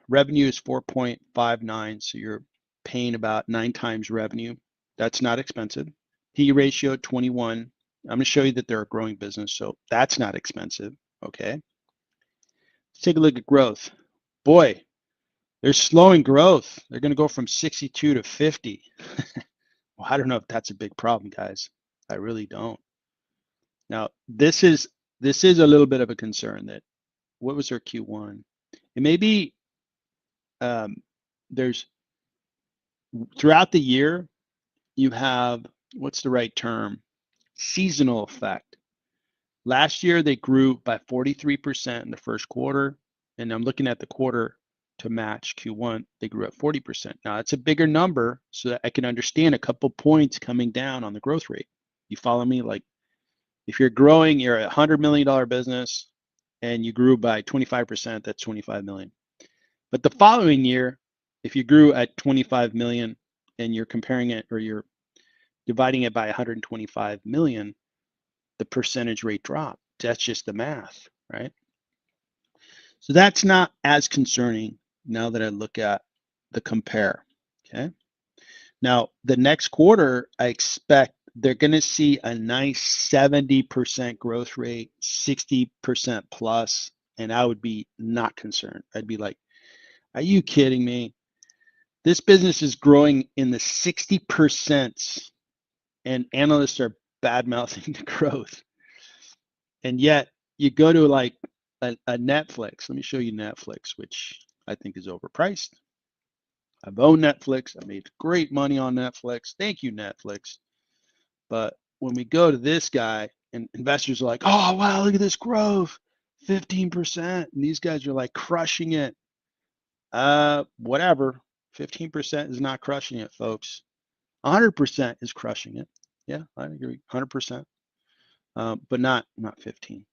Revenue is 4.59, so you're paying about 9 times revenue. That's not expensive. P ratio 21. I'm going to show you that they're a growing business, so that's not expensive. Okay. Let's take a look at growth. Boy, they're slowing growth. They're going to go from 62 to 50. Well, I don't know if that's a big problem, guys. I really don't. Now, this is a little bit of a concern. That what was their Q1? It may be there's throughout the year you have, what's the right term? Seasonal effect. Last year they grew by 43% in the first quarter, and I'm looking at the quarter to match Q1. They grew at 40%. Now it's a bigger number, so that I can understand a couple points coming down on the growth rate. You follow me? Like if you're growing, you're a $100 million business, and you grew by 25%, that's 25 million. But the following year, if you grew at 25 million and you're comparing it, or you're dividing it by 125 million, the percentage rate drop. That's just the math, right? So that's not as concerning now that I look at the compare. Okay. Now the next quarter, I expect they're going to see a nice 70% growth rate, 60% plus, and I would be not concerned. I'd be like, are you kidding me? This business is growing in the 60%, and analysts are bad mouthing the growth. And yet you go to like a Netflix. Let me show you Netflix, which I think is overpriced. I've owned Netflix. I made great money on Netflix. Thank you, Netflix. But when we go to this guy, and investors are like, oh, wow, look at this growth, 15%. And these guys are like crushing it. Whatever. 15% is not crushing it, folks. 100% is crushing it. Yeah, I agree. 100%. But not 15.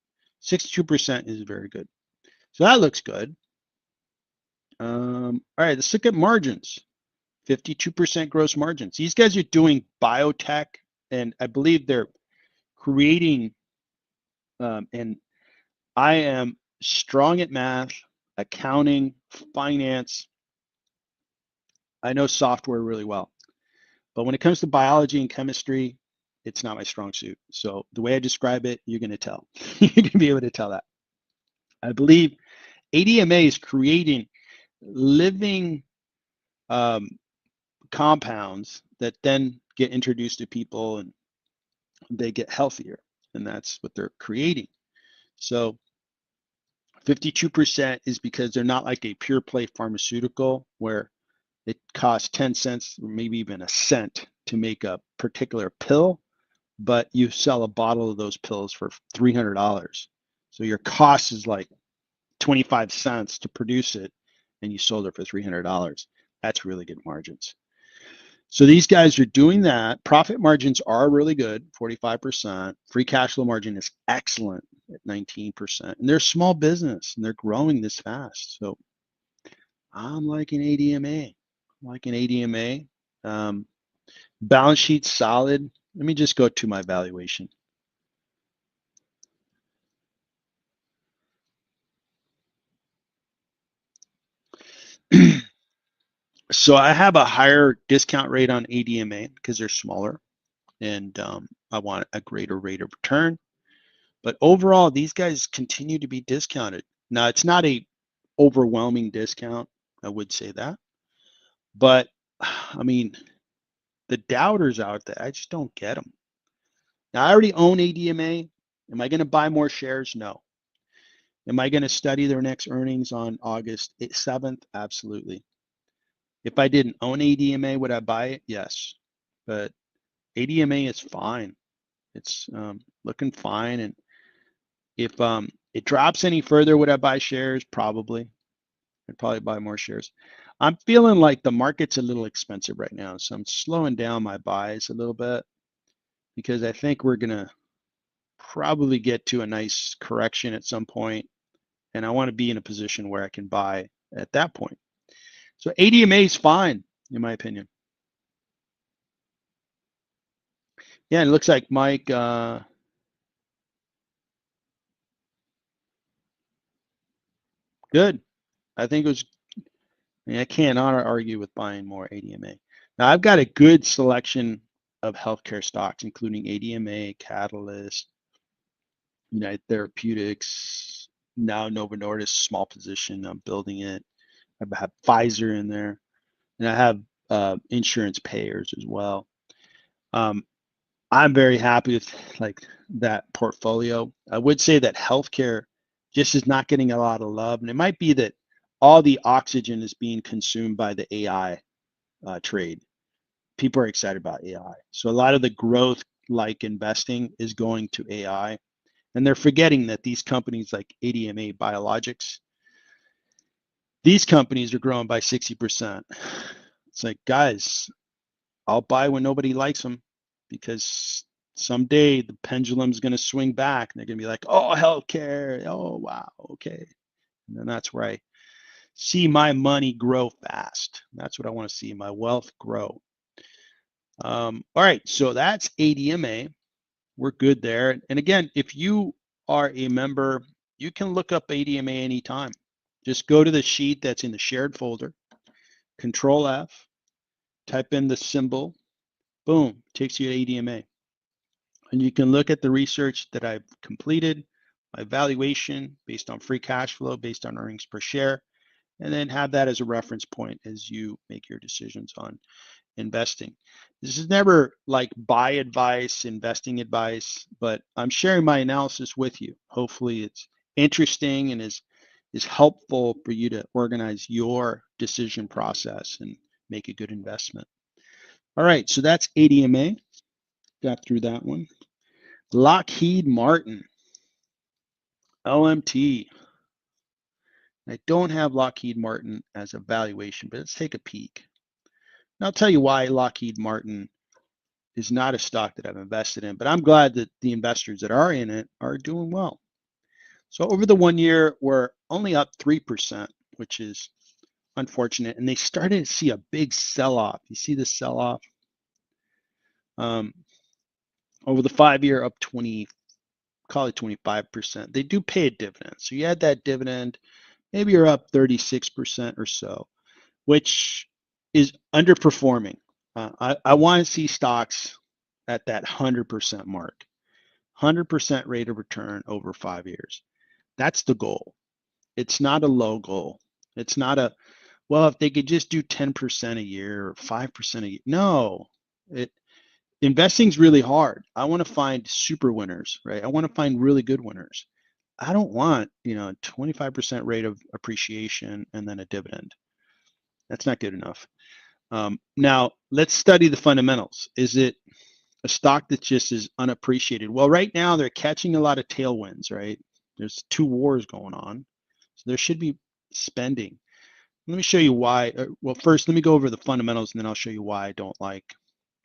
62% is very good. So that looks good. All right, let's look at margins. 52% gross margins. These guys are doing biotech, and I believe they're creating, and I am strong at math, accounting, finance. I know software really well. But when it comes to biology and chemistry, it's not my strong suit. So the way I describe it, you're going to tell. You're going to be able to tell that. I believe ADMA is creating living compounds that then get introduced to people and they get healthier. And that's what they're creating. So 52% is because they're not like a pure play pharmaceutical where it costs 10 cents or maybe even a cent to make a particular pill, but you sell a bottle of those pills for $300. So your cost is like 25 cents to produce it, and you sold it for $300. That's really good margins. So these guys are doing that. Profit margins are really good, 45%. Free cash flow margin is excellent at 19%. And they're a small business and they're growing this fast. So I'm liking ADMA. I'm liking ADMA. Balance sheet solid. Let me just go to my valuation. So I have a higher discount rate on ADMA because they're smaller, and I want a greater rate of return. But overall, these guys continue to be discounted. Now, it's not a overwhelming discount, I would say that. But I mean, the doubters out there, I just don't get them. Now, I already own ADMA. Am I going to buy more shares? No. Am I going to study their next earnings on August 7th? Absolutely. If I didn't own ADMA, would I buy it? Yes. But ADMA is fine. It's looking fine. And if it drops any further, would I buy shares? Probably. I'd probably buy more shares. I'm feeling like the market's a little expensive right now, so I'm slowing down my buys a little bit because I think we're going to probably get to a nice correction at some point, and I want to be in a position where I can buy at that point. So ADMA is fine, in my opinion. Yeah, it looks like Mike Good. I think it was, I can't argue with buying more ADMA. Now, I've got a good selection of healthcare stocks, including ADMA, Catalyst, United Therapeutics, now Novo Nordisk, small position. I'm building it. I have Pfizer in there, and I have insurance payers as well. I'm very happy with like that portfolio. I would say that healthcare just is not getting a lot of love, and it might be that all the oxygen is being consumed by the AI trade. People are excited about AI, so a lot of the growth, like investing, is going to AI, and they're forgetting that these companies like ADMA Biologics, these companies are growing by 60%. It's like, guys, I'll buy when nobody likes them because someday the pendulum's going to swing back and they're going to be like, oh, healthcare. Oh, wow. Okay. And then that's where I see my money grow fast. That's what I want to see, my wealth grow. All right. So that's ADMA. We're good there. And again, if you are a member, you can look up ADMA anytime. Just go to the sheet that's in the shared folder, Control F, type in the symbol, boom, takes you to ADMA. And you can look at the research that I've completed, my valuation based on free cash flow, based on earnings per share, and then have that as a reference point as you make your decisions on investing. This is never like buy advice, investing advice, but I'm sharing my analysis with you. Hopefully it's interesting and is helpful for you to organize your decision process and make a good investment. All right, so that's ADMA. Got through that one. Lockheed Martin, LMT. I don't have Lockheed Martin as a valuation, but let's take a peek. And I'll tell you why Lockheed Martin is not a stock that I've invested in, but I'm glad that the investors that are in it are doing well. So over the 1 year, we're only up 3%, which is unfortunate. And they started to see a big sell-off. You see the sell-off? Over the 5 year, up 20, call it 25%. They do pay a dividend. So you add that dividend, maybe you're up 36% or so, which is underperforming. I want to see stocks at that 100% mark, 100% rate of return over 5 years. That's the goal. It's not a low goal. It's not a, well, if they could just do 10% a year or 5% a year. No, investing's really hard. I want to find super winners, right? I want to find really good winners. I don't want, 25% rate of appreciation and then a dividend. That's not good enough. Now, let's study the fundamentals. Is it a stock that just is unappreciated? Well, right now they're catching a lot of tailwinds, right? There's 2 wars going on. So there should be spending. Let me show you why. Well, first, let me go over the fundamentals and then I'll show you why I don't like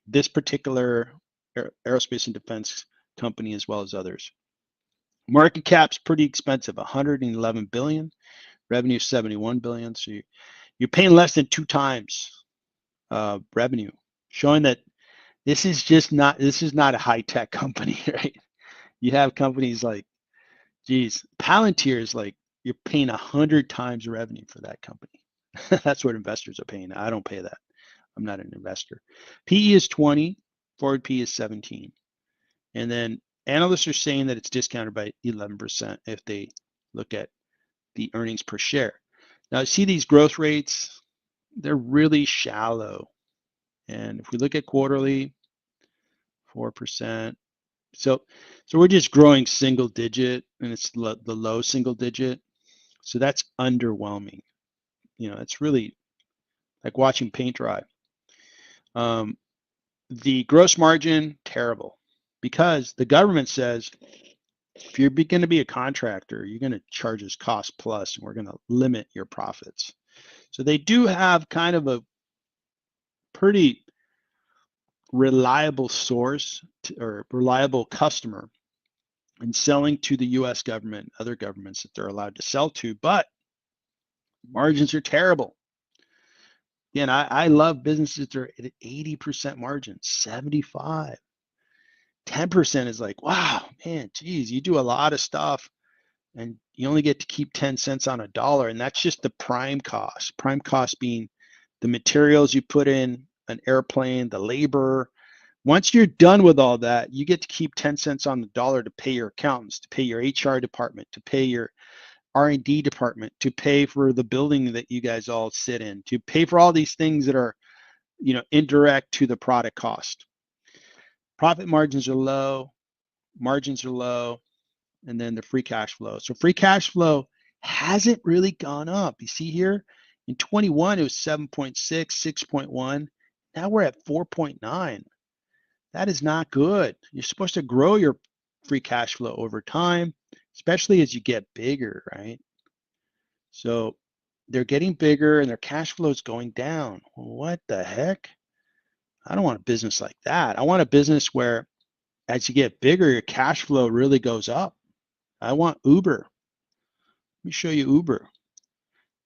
this particular aerospace and defense company as well as others. Market cap's pretty expensive, 111 billion, revenue 71 billion. So you're paying less than 2 times revenue, showing that this is not a high-tech company, right? You have companies like, geez, Palantir is like, you're paying 100 times revenue for that company. That's what investors are paying. I don't pay that. I'm not an investor. PE is 20, forward PE is 17. And then analysts are saying that it's discounted by 11% if they look at the earnings per share. Now, see these growth rates, they're really shallow. And if we look at quarterly, 4%. So we're just growing single digit, and it's the low single digit. So that's underwhelming. It's really like watching paint dry. The gross margin, terrible, because the government says if you're going to be a contractor, you're going to charge us cost plus, and we're going to limit your profits. So they do have kind of a pretty reliable source or reliable customer in selling to the US government, other governments that they're allowed to sell to, but margins are terrible. Again, I love businesses that are at 80% margin, 75. 10% is like, wow, man, geez, you do a lot of stuff and you only get to keep 10 cents on a dollar, and that's just the prime cost. Prime cost being the materials you put in an airplane, the labor. Once you're done with all that, you get to keep 10 cents on the dollar to pay your accountants, to pay your HR department, to pay your R&D department, to pay for the building that you guys all sit in, to pay for all these things that are, indirect to the product cost. Profit margins are low, margins are low, and then the free cash flow. So free cash flow hasn't really gone up. You see here in 21, it was 7.6, 6.1. Now we're at 4.9. That is not good. You're supposed to grow your free cash flow over time, especially as you get bigger, right? So they're getting bigger and their cash flow is going down. What the heck? I don't want a business like that. I want a business where as you get bigger, your cash flow really goes up. I want Uber. Let me show you Uber.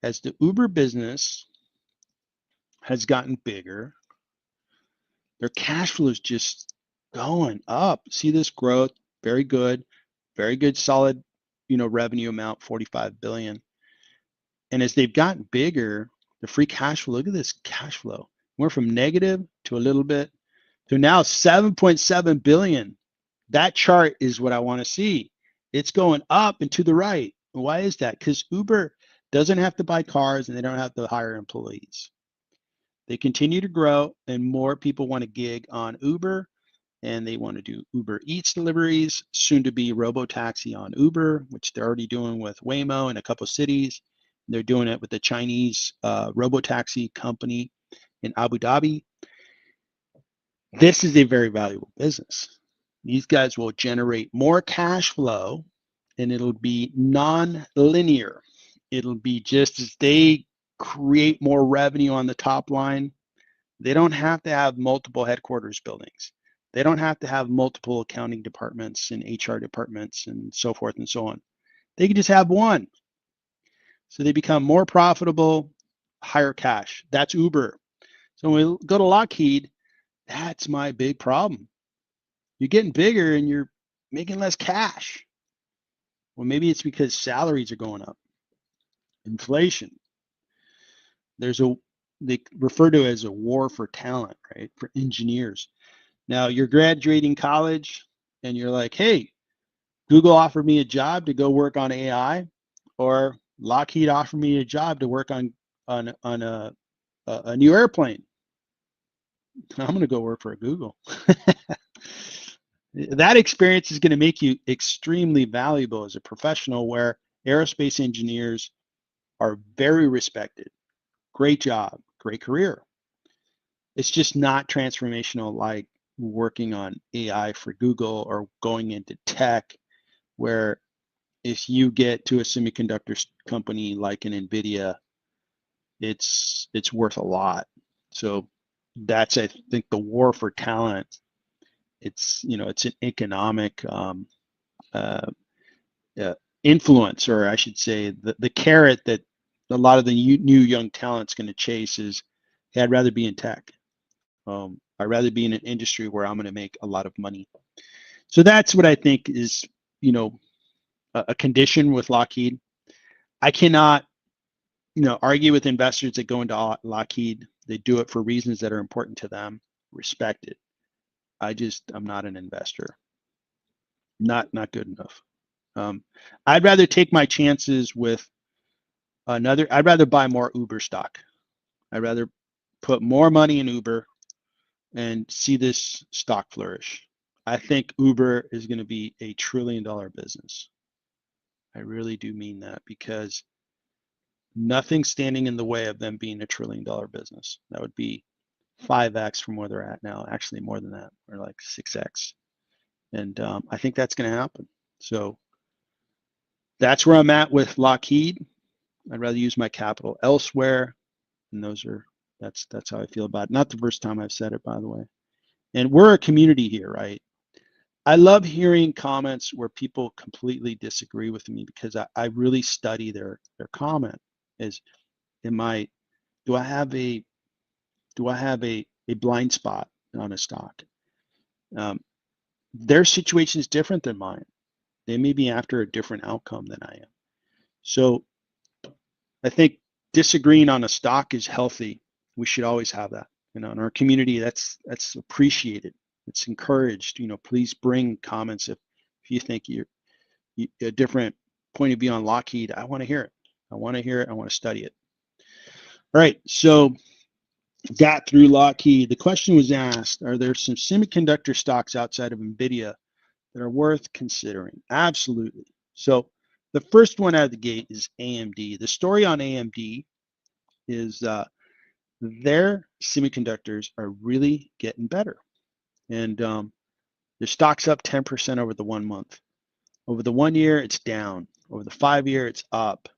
As the Uber business has gotten bigger, their cash flow is just going up. See this growth? Very good solid, revenue amount, 45 billion. And as they've gotten bigger, the free cash flow, look at this cash flow. Went from negative to a little bit to now 7.7 billion. That chart is what I want to see. It's going up and to the right. Why is that? Because Uber doesn't have to buy cars and they don't have to hire employees. They continue to grow and more people want to gig on Uber and they want to do Uber Eats deliveries, soon to be robo-taxi on Uber, which they're already doing with Waymo in a couple of cities. They're doing it with the Chinese robo-taxi company in Abu Dhabi. This is a very valuable business. These guys will generate more cash flow and it'll be non-linear. It'll be just as they create more revenue on the top line. They don't have to have multiple headquarters buildings. They don't have to have multiple accounting departments and HR departments and so forth and so on. They can just have one. So they become more profitable, higher cash. That's Uber. So when we go to Lockheed, that's my big problem. You're getting bigger and you're making less cash. Well, maybe it's because salaries are going up. Inflation. They refer to it as a war for talent, right? For engineers. Now you're graduating college and you're like, hey, Google offered me a job to go work on AI, or Lockheed offered me a job to work on a new airplane. I'm going to go work for Google. That experience is going to make you extremely valuable as a professional, where aerospace engineers are very respected. Great job, great career. It's just not transformational like working on AI for Google or going into tech, where if you get to a semiconductor company like an NVIDIA, it's worth a lot. So that's, I think, the war for talent. It's it's an economic uh, influence, or I should say, the carrot that a lot of the new young talent's going to chase is, hey, I'd rather be in tech. I'd rather be in an industry where I'm going to make a lot of money. So that's what I think is, a condition with Lockheed. I cannot, argue with investors that go into Lockheed. They do it for reasons that are important to them. Respect it. I'm not an investor. Not good enough. I'd rather take my chances with I'd rather buy more Uber stock. I'd rather put more money in Uber and see this stock flourish. I think Uber is going to be a $1 trillion business. I really do mean that, because nothing's standing in the way of them being a $1 trillion business. That would be 5x from where they're at now. Actually, more than that, or like 6x. And I think that's going to happen. So that's where I'm at with Lockheed. I'd rather use my capital elsewhere, and that's how I feel about it. Not the first time I've said it, by the way. And we're a community here, right? I love hearing comments where people completely disagree with me, because I really study their comment. Is, do I have a blind spot on a stock? Their situation is different than mine. They may be after a different outcome than I am. So I think disagreeing on a stock is healthy. We should always have that. In our community, that's appreciated. It's encouraged. Please bring comments if you think you're a different point of view on Lockheed. I want to hear it. I want to study it. All right. So got through Lockheed. The question was asked, are there some semiconductor stocks outside of NVIDIA that are worth considering? Absolutely. So the first one out of the gate is AMD. The story on AMD is their semiconductors are really getting better. And their stock's up 10% over the 1 month. Over the 1 year, it's down. Over the 5 year, it's up.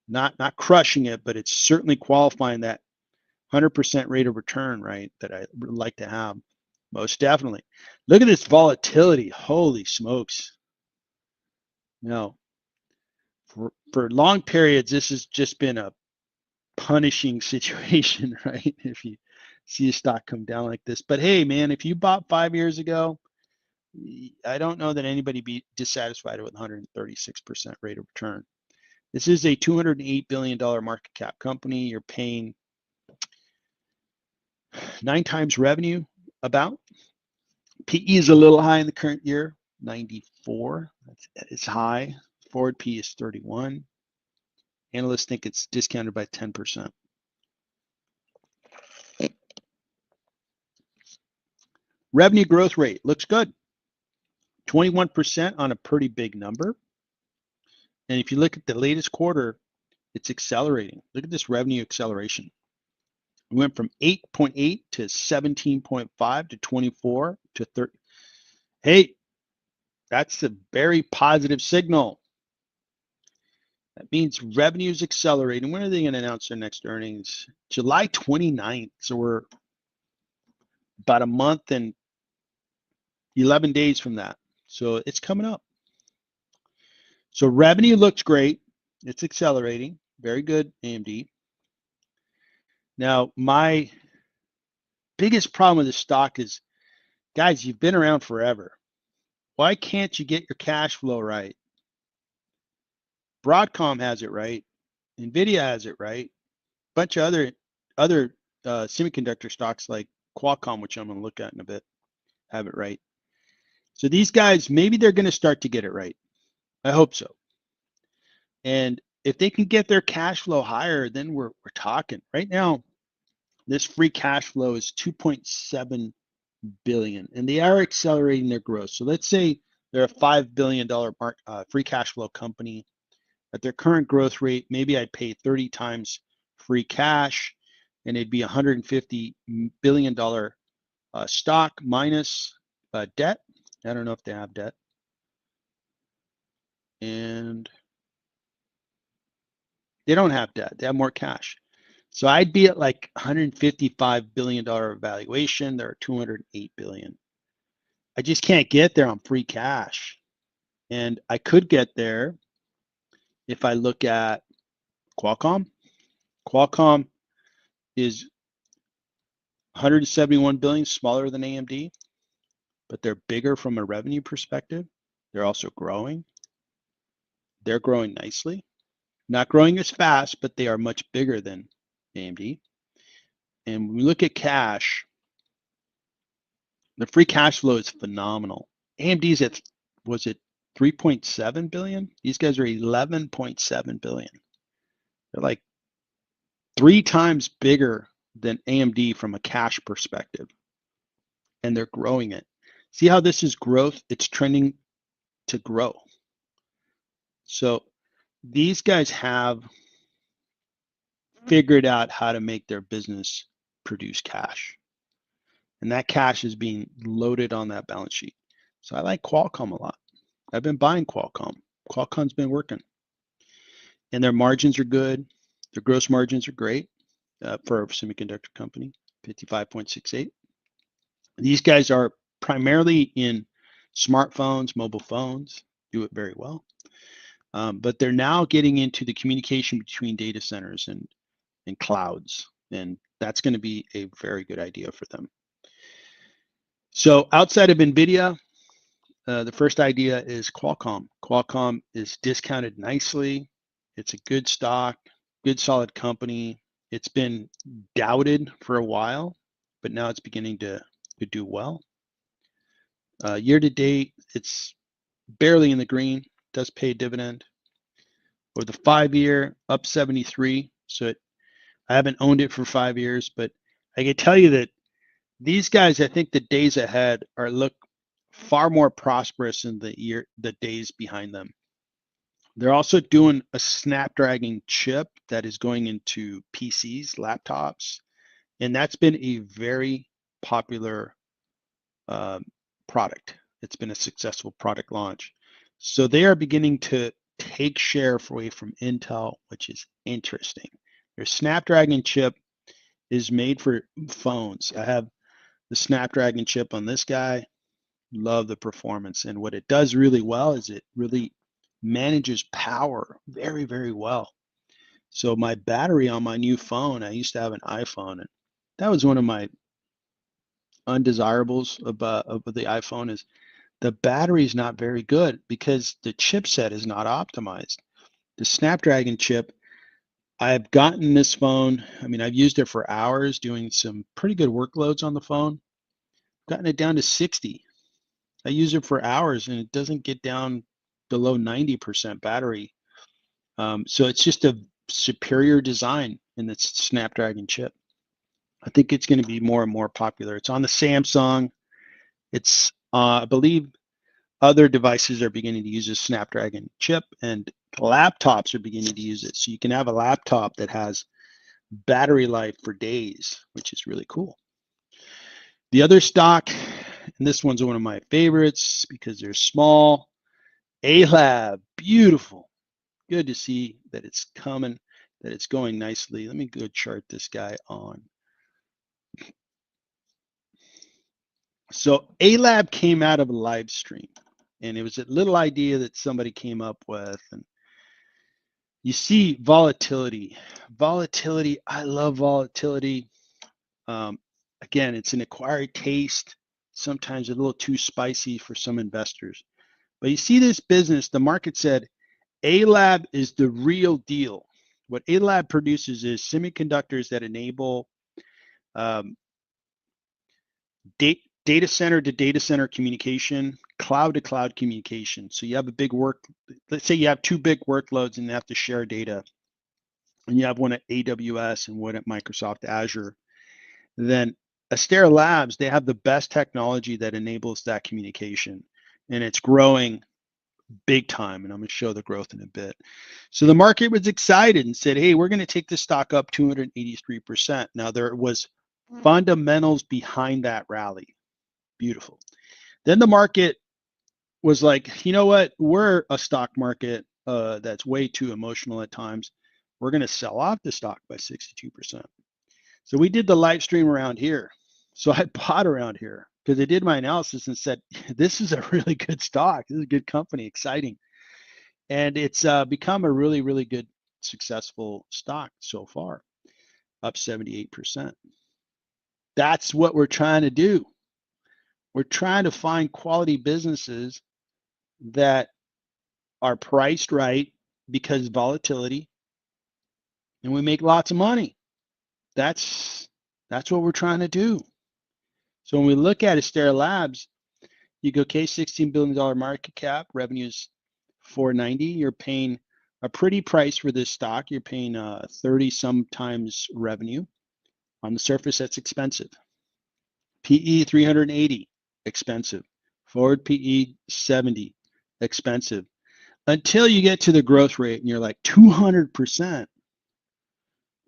Not crushing it, but it's certainly qualifying that 100% rate of return, right, that I would like to have. Most definitely. Look at this volatility. Holy smokes. For long periods, this has just been a punishing situation, right? If you see a stock come down like this. But hey, man, if you bought 5 years ago, I don't know that anybody be dissatisfied with 136% rate of return. This is a $208 billion market cap company. You're paying 9 times revenue about. PE is a little high in the current year, 94. It's high. Forward P is 31. Analysts think it's discounted by 10%. Revenue growth rate looks good. 21% on a pretty big number. And if you look at the latest quarter, it's accelerating. Look at this revenue acceleration. We went from 8.8 to 17.5 to 24 to 30. Hey, that's a very positive signal. That means revenue is accelerating. When are they going to announce their next earnings? July 29th. So we're about a month and 11 days from that. So it's coming up. So revenue looks great. It's accelerating. Very good, AMD. Now, my biggest problem with this stock is, guys, you've been around forever. Why can't you get your cash flow right? Broadcom has it right. NVIDIA has it right. A bunch of other semiconductor stocks like Qualcomm, which I'm going to look at in a bit, have it right. So these guys, maybe they're going to start to get it right. I hope so. And if they can get their cash flow higher, then we're talking. Right now, this free cash flow is 2.7 billion, and they are accelerating their growth. So let's say they're a $5 billion free cash flow company. At their current growth rate, maybe I'd pay 30 times free cash, and it'd be $150 billion stock minus debt. I don't know if they have debt. And they don't have debt. They have more cash. So I'd be at like $155 billion valuation. They're $208 billion. I just can't get there on free cash. And I could get there if I look at Qualcomm. Qualcomm is 171 billion, smaller than AMD, but they're bigger from a revenue perspective. They're also growing. They're growing nicely. Not growing as fast, but they are much bigger than AMD. And when we look at cash, the free cash flow is phenomenal. AMD's at, was it 3.7 billion? These guys are 11.7 billion. They're like 3 times bigger than AMD from a cash perspective. And they're growing it. See how this is growth? It's trending to grow. So these guys have figured out how to make their business produce cash. And that cash is being loaded on that balance sheet. So I like Qualcomm a lot. I've been buying Qualcomm. Qualcomm's been working. And their margins are good. Their gross margins are great for a semiconductor company, 55.68. These guys are primarily in smartphones, mobile phones, do it very well. But they're now getting into the communication between data centers and clouds. And that's going to be a very good idea for them. So outside of NVIDIA, The first idea is Qualcomm. Qualcomm is discounted nicely. It's a good stock, good solid company. It's been doubted for a while, but now it's beginning to do well. Year to date, it's barely in the green, does pay a dividend. Or the 5-year, up 73. So I haven't owned it for 5 years, but I can tell you that these guys, I think the days ahead look far more prosperous than the days behind them. They're also doing a Snapdragon chip that is going into PCs, laptops, and that's been a very popular product. It's been a successful product launch. So they are beginning to take share away from Intel, which is interesting. Their Snapdragon chip is made for phones. I have the Snapdragon chip on this guy. Love the performance. And what it does really well is it really manages power very, very well. So my battery on my new phone, I used to have an iPhone, and that was one of my undesirables of the iPhone is the battery is not very good because the chipset is not optimized. The Snapdragon chip, I've gotten this phone, I mean, I've used it for hours doing some pretty good workloads on the phone, gotten it down to 60. I use it for hours and it doesn't get down below 90% battery. So it's just a superior design in its Snapdragon chip. I think it's going to be more and more popular. It's on the Samsung. It's, I believe, other devices are beginning to use a Snapdragon chip, and laptops are beginning to use it. So you can have a laptop that has battery life for days, which is really cool. The other stock, and this one's one of my favorites because they're small, ALAB, beautiful. Good to see that it's coming, that it's going nicely. Let me go chart this guy on. So ALAB came out of a live stream, and it was a little idea that somebody came up with. And you see volatility. Volatility, I love volatility. Again, it's an acquired taste, sometimes a little too spicy for some investors. But you see this business, the market said, ALAB is the real deal. What ALAB produces is semiconductors that enable data center to data center communication, cloud to cloud communication. So you have a big let's say you have two big workloads and they have to share data, and you have one at AWS and one at Microsoft Azure. Then Astera Labs, they have the best technology that enables that communication, and it's growing big time, and I'm going to show the growth in a bit. So the market was excited and said, hey, we're going to take this stock up 283%. Now there was fundamentals behind that rally. Beautiful. Then the market was like, you know what? We're a stock market that's way too emotional at times. We're going to sell off the stock by 62%. So we did the live stream around here. So I bought around here because I did my analysis and said, this is a really good stock. This is a good company, exciting. And it's become a really, really good, successful stock so far, up 78%. That's what we're trying to do. We're trying to find quality businesses that are priced right because volatility, and we make lots of money. That's what we're trying to do. So when we look at Astera Labs, you go, okay, $16 billion market cap, revenues $490. You're paying a pretty price for this stock. You're paying 30 some times revenue. On the surface, that's expensive. PE 380, expensive. Forward PE 70, expensive. Until you get to the growth rate and you're like 200%.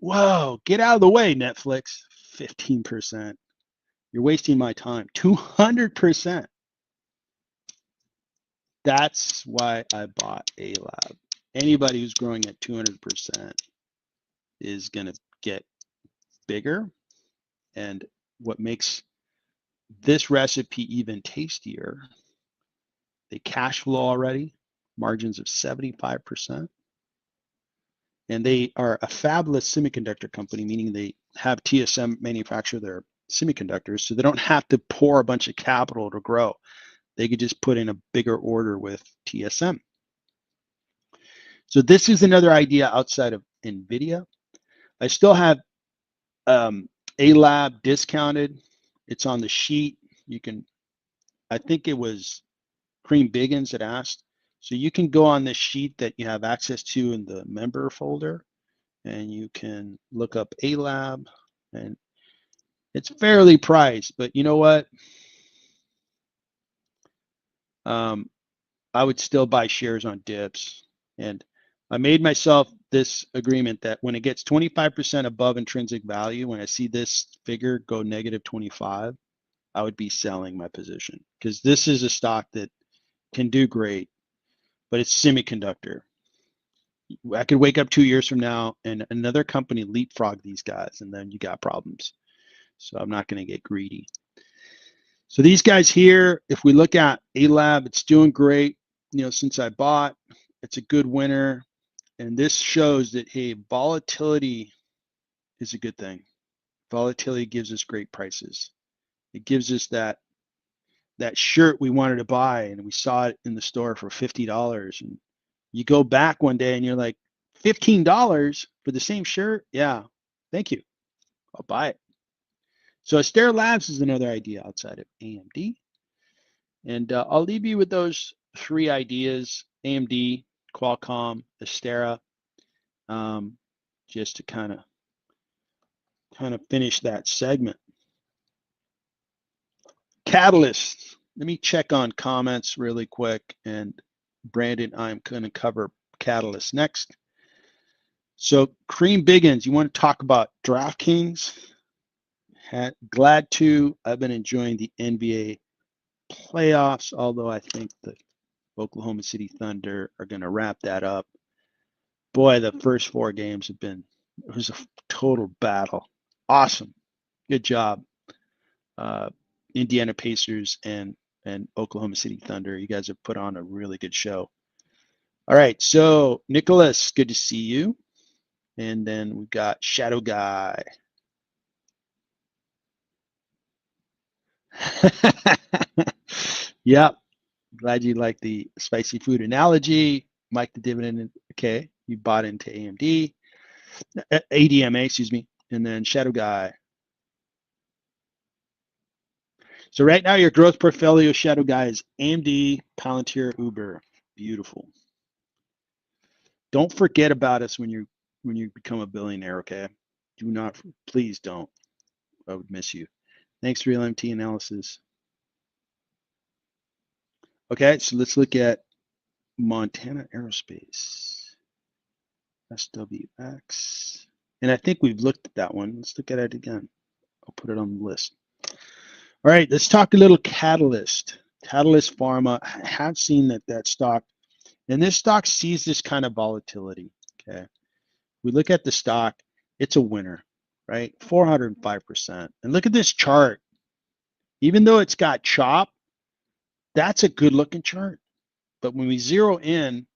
Whoa, get out of the way, Netflix. 15%. You're wasting my time. 200%. That's why I bought ALAB. Anybody who's growing at 200% is going to get bigger. And what makes this recipe even tastier, they cash flow already, margins of 75%. And they are a fabless semiconductor company, meaning they have TSM manufacture their semiconductors, so they don't have to pour a bunch of capital to grow. they could just put in a bigger order with TSM. So this is another idea outside of NVIDIA. I still have A-Lab discounted. It's on the sheet. You can, I think it was Cream Biggins that asked. So you can go on this sheet that you have access to in the member folder, and you can look up A-Lab, and it's fairly priced, but you know what? I would still buy shares on dips. And I made myself this agreement that when it gets 25% above intrinsic value, when I see this figure go negative 25, I would be selling my position, because this is a stock that can do great, but it's semiconductor. I could wake up 2 years from now and another company leapfrog these guys, and then you got problems. So I'm not going to get greedy. So these guys here, if we look at A-Lab, it's doing great. You know, since I bought, it's a good winner. And this shows that, hey, volatility is a good thing. Volatility gives us great prices. It gives us that shirt we wanted to buy, and we saw it in the store for $50. And you go back one day and you're like, $15 for the same shirt? Yeah, thank you. I'll buy it. So Astera Labs is another idea outside of AMD. And I'll leave you with those 3 ideas: AMD, Qualcomm, Astera, just to kind of finish that segment. Catalysts. Let me check on comments really quick. And Brandon, I'm going to cover catalysts next. So Cream Biggins, you want to talk about DraftKings? Glad to. I've been enjoying the NBA playoffs, although I think the Oklahoma City Thunder are going to wrap that up. Boy, the first 4 games have been, it was a total battle. Awesome. Good job. Indiana Pacers and Oklahoma City Thunder. You guys have put on a really good show. All right, so Nicholas, good to see you. And then we've got Shadow Guy. Yep. Glad you like the spicy food analogy. Mike the dividend. Okay, you bought into AMD, ADMA, excuse me, and then Shadow Guy. So right now your growth portfolio, Shadow Guy, is AMD, Palantir, Uber. Beautiful. Don't forget about us when you become a billionaire. Okay, do not, please don't. I would miss you. Thanks, Real MT Analysis. Okay, so let's look at Montana Aerospace, SWX. And I think we've looked at that one. Let's look at it again. I'll put it on the list. All right, let's talk a little Catalyst. Catalyst Pharma. I have seen that stock, and this stock sees this kind of volatility. Okay, we look at the stock, it's a winner, right? 405%. And look at this chart. Even though it's got chop, that's a good looking chart. But when we zero in,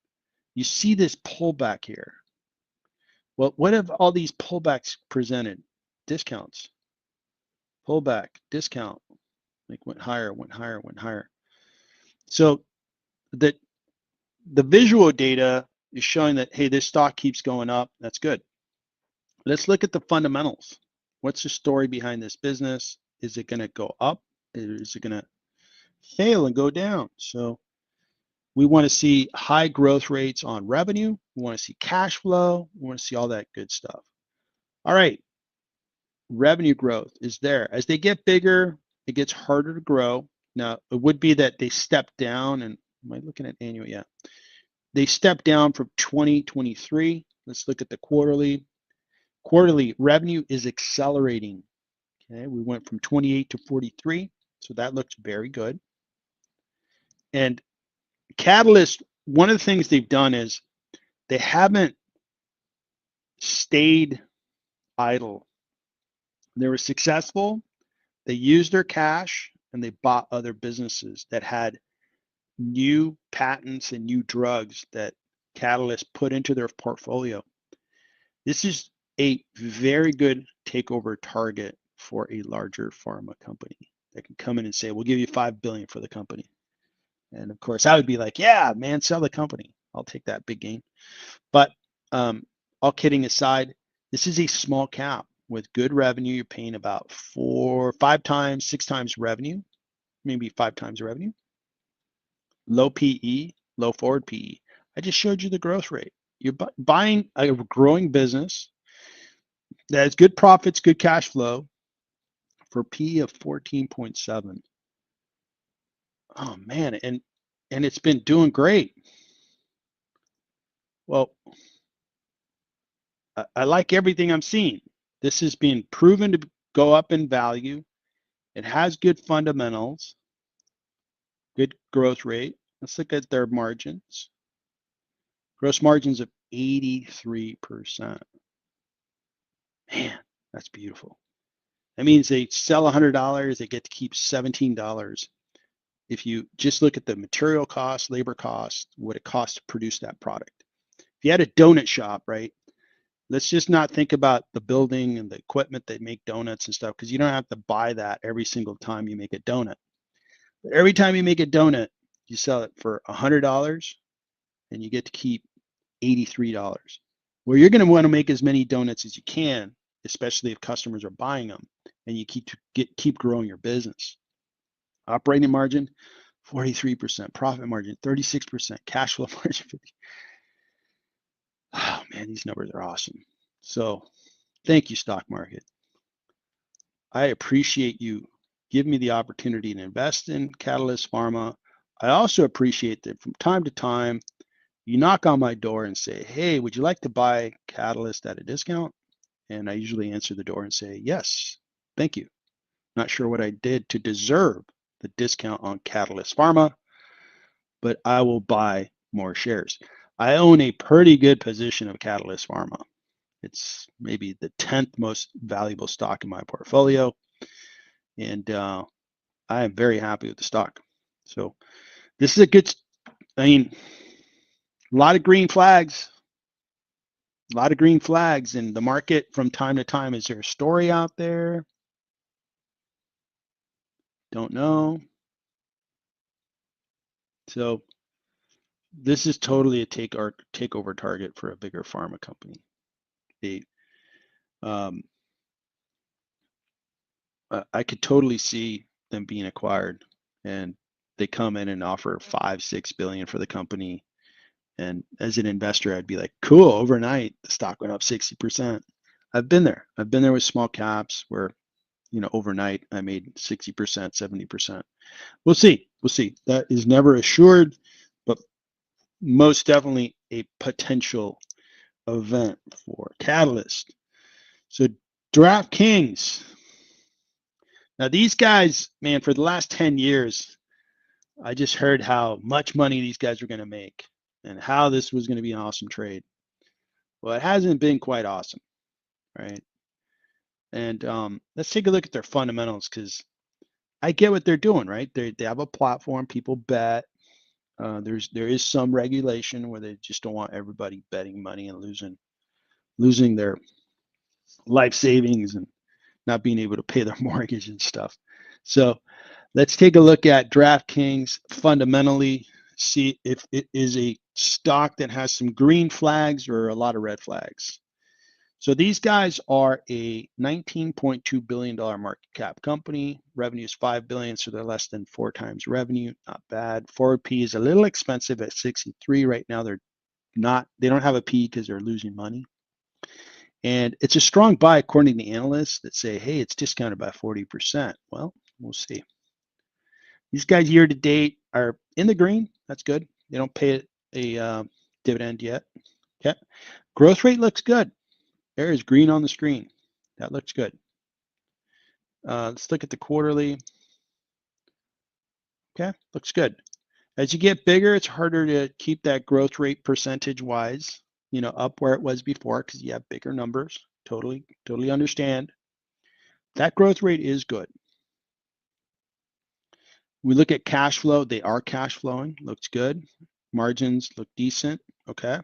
you see this pullback here. Well, what have all these pullbacks presented? Discounts. Pullback, discount. Like went higher, went higher, went higher. So the visual data is showing that, hey, this stock keeps going up. That's good. Let's look at the fundamentals. What's the story behind this business? Is it going to go up? Is it going to fail and go down? So we want to see high growth rates on revenue. We want to see cash flow. We want to see all that good stuff. All right. Revenue growth is there. As they get bigger, it gets harder to grow. Now, it would be that they step down, and am I looking at annual? Yeah. They step down from 2023. Let's look at the quarterly. Quarterly revenue is accelerating. Okay, we went from 28 to 43, so that looks very good. And Catalyst, one of the things they've done is they haven't stayed idle. They were successful. They used their cash and they bought other businesses that had new patents and new drugs that Catalyst put into their portfolio. This is a very good takeover target for a larger pharma company that can come in and say, we'll give you $5 billion for the company. And of course, I would be like, yeah, man, sell the company. I'll take that big gain. But all kidding aside, this is a small cap with good revenue. You're paying about 4, 5 times, 6 times revenue, maybe 5 times revenue. Low PE, low forward PE. I just showed you the growth rate. You're buying a growing business that has good profits, good cash flow for PE of 14.7. Oh man, and it's been doing great. Well, I like everything I'm seeing. This is being proven to go up in value. It has good fundamentals, good growth rate. Let's look at their margins. Gross margins of 83%. Man, that's beautiful. That means they sell $100, they get to keep $17. If you just look at the material cost, labor cost, what it costs to produce that product. If you had a donut shop, right? Let's just not think about the building and the equipment that make donuts and stuff, because you don't have to buy that every single time you make a donut. But every time you make a donut, you sell it for $100 and you get to keep $83. Well, you're going to want to make as many donuts as you can, especially if customers are buying them, and you keep growing your business. Operating margin, 43%. Profit margin, 36%. Cash flow margin, 50%. Oh man, these numbers are awesome. So thank you, stock market. I appreciate you giving me the opportunity to invest in Catalyst Pharma. I also appreciate that from time to time, you knock on my door and say, hey, would you like to buy Catalyst at a discount? And I usually answer the door and say, yes, thank you. Not sure what I did to deserve the discount on Catalyst Pharma, but I will buy more shares. I own a pretty good position of Catalyst Pharma. It's maybe the 10th most valuable stock in my portfolio. And I am very happy with the stock. So this is a good, I mean, a lot of green flags. A lot of green flags in the market from time to time. Is there a story out there? Don't know. So this is totally a takeover target for a bigger pharma company. I could totally see them being acquired, and they come in and offer 5-6 billion for the company. And as an investor, I'd be like, cool, overnight, the stock went up 60%. I've been there. I've been there with small caps where, overnight I made 60%, 70%. We'll see. We'll see. That is never assured, but most definitely a potential event for Catalyst. So DraftKings. Now these guys, man, for the last 10 years, I just heard how much money these guys were going to make and how this was going to be an awesome trade. Well, it hasn't been quite awesome, right? And let's take a look at their fundamentals, because I get what they're doing, right? They have a platform, people bet. There is some regulation where they just don't want everybody betting money and losing their life savings and not being able to pay their mortgage and stuff. So let's take a look at DraftKings fundamentally, see if it is a stock that has some green flags or a lot of red flags. So these guys are a $19.2 billion market cap company. Revenue is $5 billion, so they're less than 4 times revenue. Not bad. Forward P is a little expensive at 63 right now. They don't have a P because they're losing money. And it's a strong buy according to analysts that say, hey, it's discounted by 40%. Well, we'll see. These guys year to date are in the green. That's good. They don't pay a dividend yet. Okay. Growth rate looks good. There is green on the screen. That looks good. Let's look at the quarterly. Okay, looks good. As you get bigger, it's harder to keep that growth rate percentage-wise, up where it was before, because you have bigger numbers. Totally understand. That growth rate is good. We look at cash flow. They are cash flowing. Looks good. Margins look decent. Okay.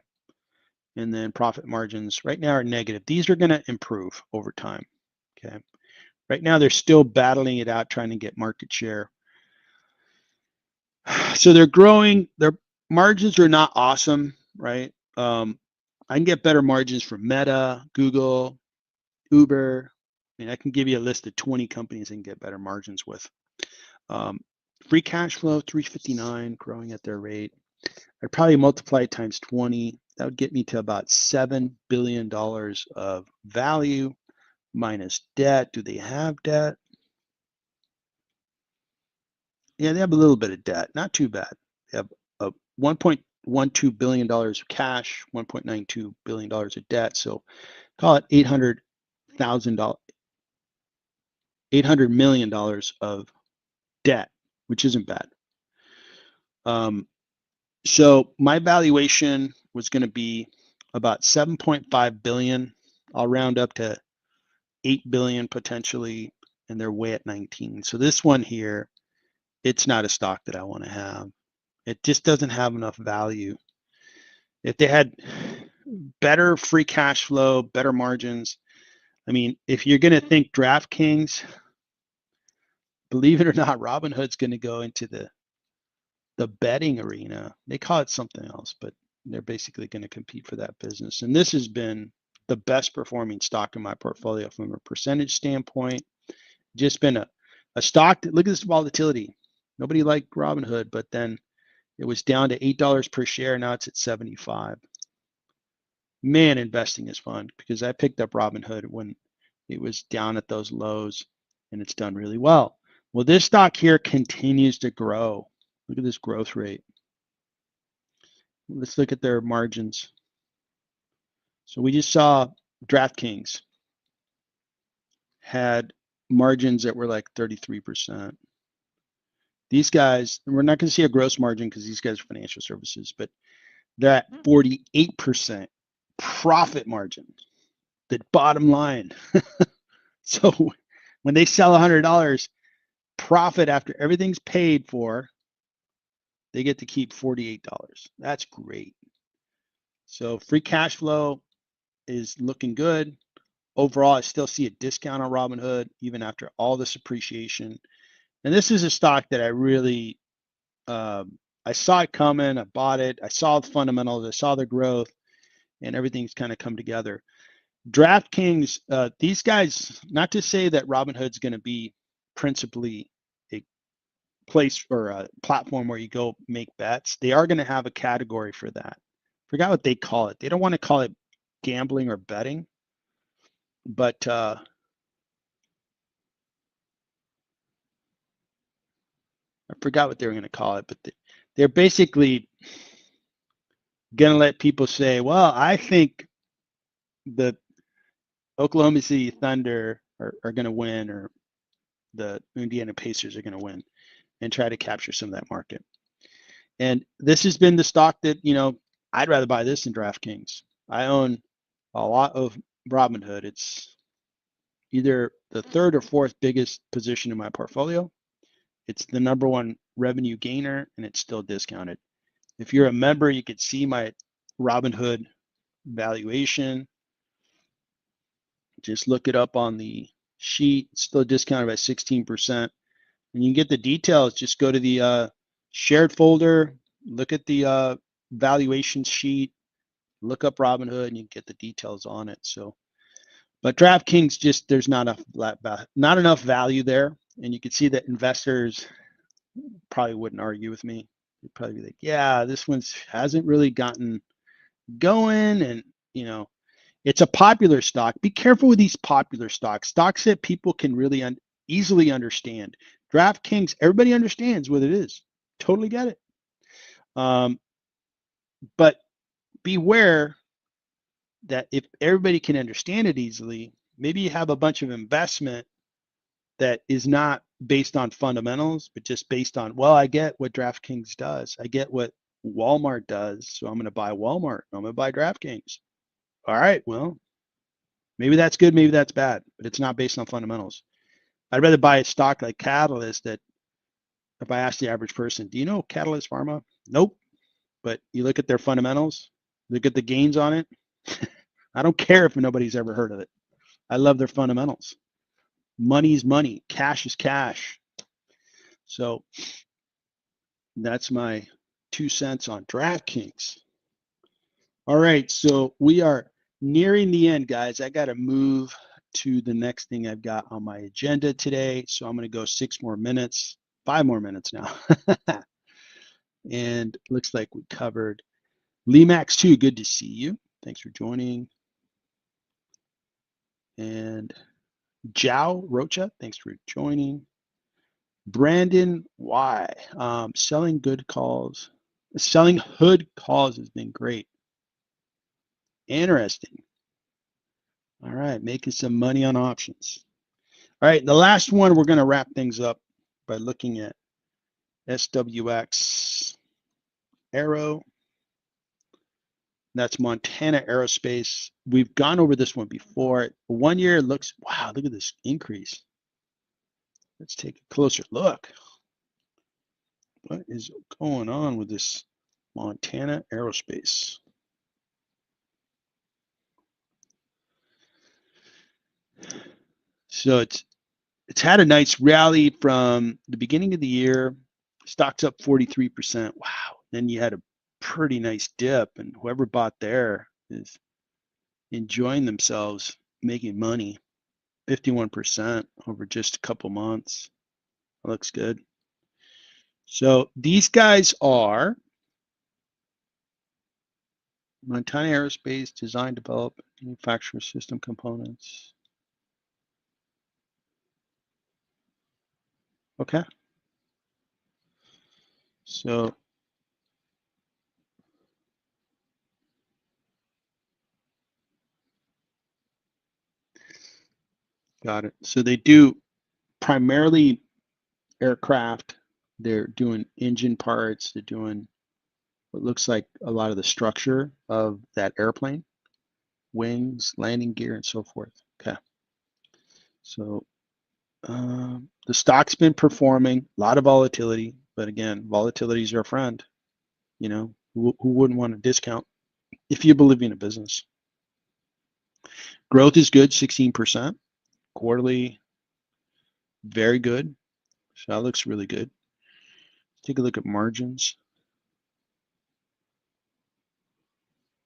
And then profit margins right now are negative. These are going to improve over time. Okay. Right now, they're still battling it out, trying to get market share. So they're growing. Their margins are not awesome, right? I can get better margins from Meta, Google, Uber. I mean, I can give you a list of 20 companies I can get better margins with. Free cash flow, 359, growing at their rate. I'd probably multiply it times 20. That would get me to about $7 billion of value minus debt. Do they have debt? Yeah, they have a little bit of debt. Not too bad. They have a $1.12 billion of cash, $1.92 billion of debt. So call it $800 million of debt, which isn't bad. So my valuation was going to be about 7.5 billion. I'll round up to 8 billion potentially, and they're way at 19. So this one here, it's not a stock that I want to have. It just doesn't have enough value. If they had better free cash flow, better margins, I mean, if you're going to think DraftKings, believe it or not, Robinhood's going to go into the betting arena. They call it something else, but they're basically going to compete for that business. And this has been the best performing stock in my portfolio from a percentage standpoint. Just been a stock that, look at this volatility. Nobody liked Robinhood, but then it was down to $8 per share. Now it's at 75. Man, investing is fun because I picked up Robinhood when it was down at those lows, and it's done really well. Well, this stock here continues to grow. Look at this growth rate. Let's look at their margins. So we just saw DraftKings had margins that were like 33%. These guys, we're not going to see a gross margin because these guys are financial services, but they're at 48% profit margin, the bottom line. So when they sell $100 profit after everything's paid for, they get to keep $48. That's great. So free cash flow is looking good. Overall, I still see a discount on Robinhood, even after all this appreciation. And this is a stock that I really, I saw it coming, I bought it, I saw the fundamentals, I saw the growth, and everything's kind of come together. DraftKings, these guys, not to say that Robinhood's going to be principally a place or a platform where you go make bets. They are going to have a category for that. Forgot what they call it. They don't want to call it gambling or betting, but I forgot what they were going to call it. But they're basically going to let people say, well, I think the Oklahoma City Thunder are going to win, or the Indiana Pacers are going to win, and try to capture some of that market. And this has been the stock that, I'd rather buy this than DraftKings. I own a lot of Robinhood. It's either the third or fourth biggest position in my portfolio. It's the number one revenue gainer, and it's still discounted. If you're a member, you could see my Robinhood valuation. Just look it up on the sheet. It's still discounted by 16%. And you can get the details. Just go to the shared folder, look at the valuation sheet, look up Robinhood, and you get the details on it. So, but DraftKings, just there's not enough value there, and you can see that investors probably wouldn't argue with me. They'd probably be like, "Yeah, this one hasn't really gotten going," and it's a popular stock. Be careful with these popular stocks that people can really easily understand. DraftKings, everybody understands what it is. Totally get it. But beware that if everybody can understand it easily, maybe you have a bunch of investment that is not based on fundamentals, but just based on, well, I get what DraftKings does. I get what Walmart does. So I'm going to buy Walmart. I'm going to buy DraftKings. All right, well, maybe that's good, maybe that's bad, but it's not based on fundamentals. I'd rather buy a stock like Catalyst that, if I ask the average person, do you know Catalyst Pharma? Nope. But you look at their fundamentals, look at the gains on it. I don't care if nobody's ever heard of it. I love their fundamentals. Money is money. Cash is cash. So That's my 2 cents on DraftKings. All right, so we are nearing the end, guys. I got to move to the next thing I've got on my agenda today. So I'm going to go 6 more minutes, 5 more minutes now. And looks like we covered Lemax too. Good to see you. Thanks for joining. And Jao Rocha, thanks for joining. Brandon Y, selling hood calls has been great. Interesting. All right, making some money on options. All right, the last one, we're going to wrap things up by looking at SWX Aero. That's Montana Aerospace. We've gone over this one before. 1 year looks, wow, look at this increase. Let's take a closer look. What is going on with this Montana Aerospace? So it's had a nice rally from the beginning of the year. Stock's up 43%. Wow. Then you had a pretty nice dip, and whoever bought there is enjoying themselves, making money. 51% over just a couple months. That looks good. So these guys are Montana Aerospace, design, develop, manufacture system components. Okay. So got it. So they do primarily aircraft. They're doing engine parts. They're doing what looks like a lot of the structure of that airplane, wings, landing gear, and so forth. Okay. So the stock's been performing, a lot of volatility, but again, volatility is your friend. You know, who wouldn't want a discount if you believe in a business? Growth is good, 16%. Quarterly, very good. So that looks really good. Take a look at margins.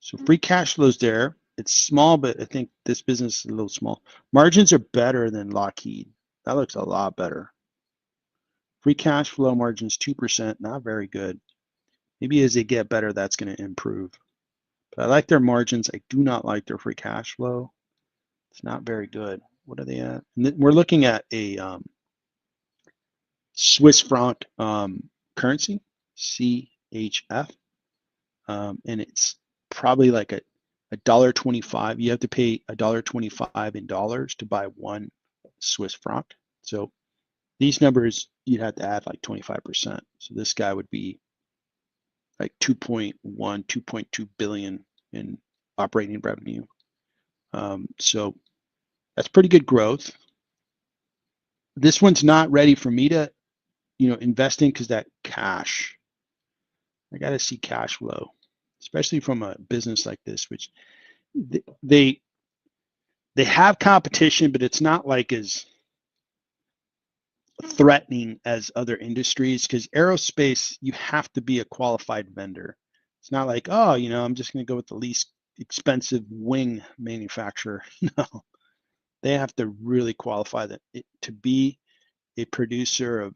So free cash flow's there. It's small, but I think this business is a little small. Margins are better than Lockheed. That looks a lot better. Free cash flow margins 2%, not very good. Maybe as they get better, that's going to improve. But I like their margins. I do not like their free cash flow. It's not very good. What are they at? And we're looking at a Swiss franc currency, CHF, and it's probably like a $1.25. You have to pay $1.25 in dollars to buy 1 Swiss franc. So these numbers, you'd have to add like 25%. So this guy would be like 2.1, 2.2 billion in operating revenue. So that's pretty good growth. This one's not ready for me to, invest in because that cash. I got to see cash flow, especially from a business like this, which they have competition, but it's not like as threatening as other industries, because aerospace, you have to be a qualified vendor. It's not like, oh, I'm just going to go with the least expensive wing manufacturer. No, they have to really qualify that to be a producer of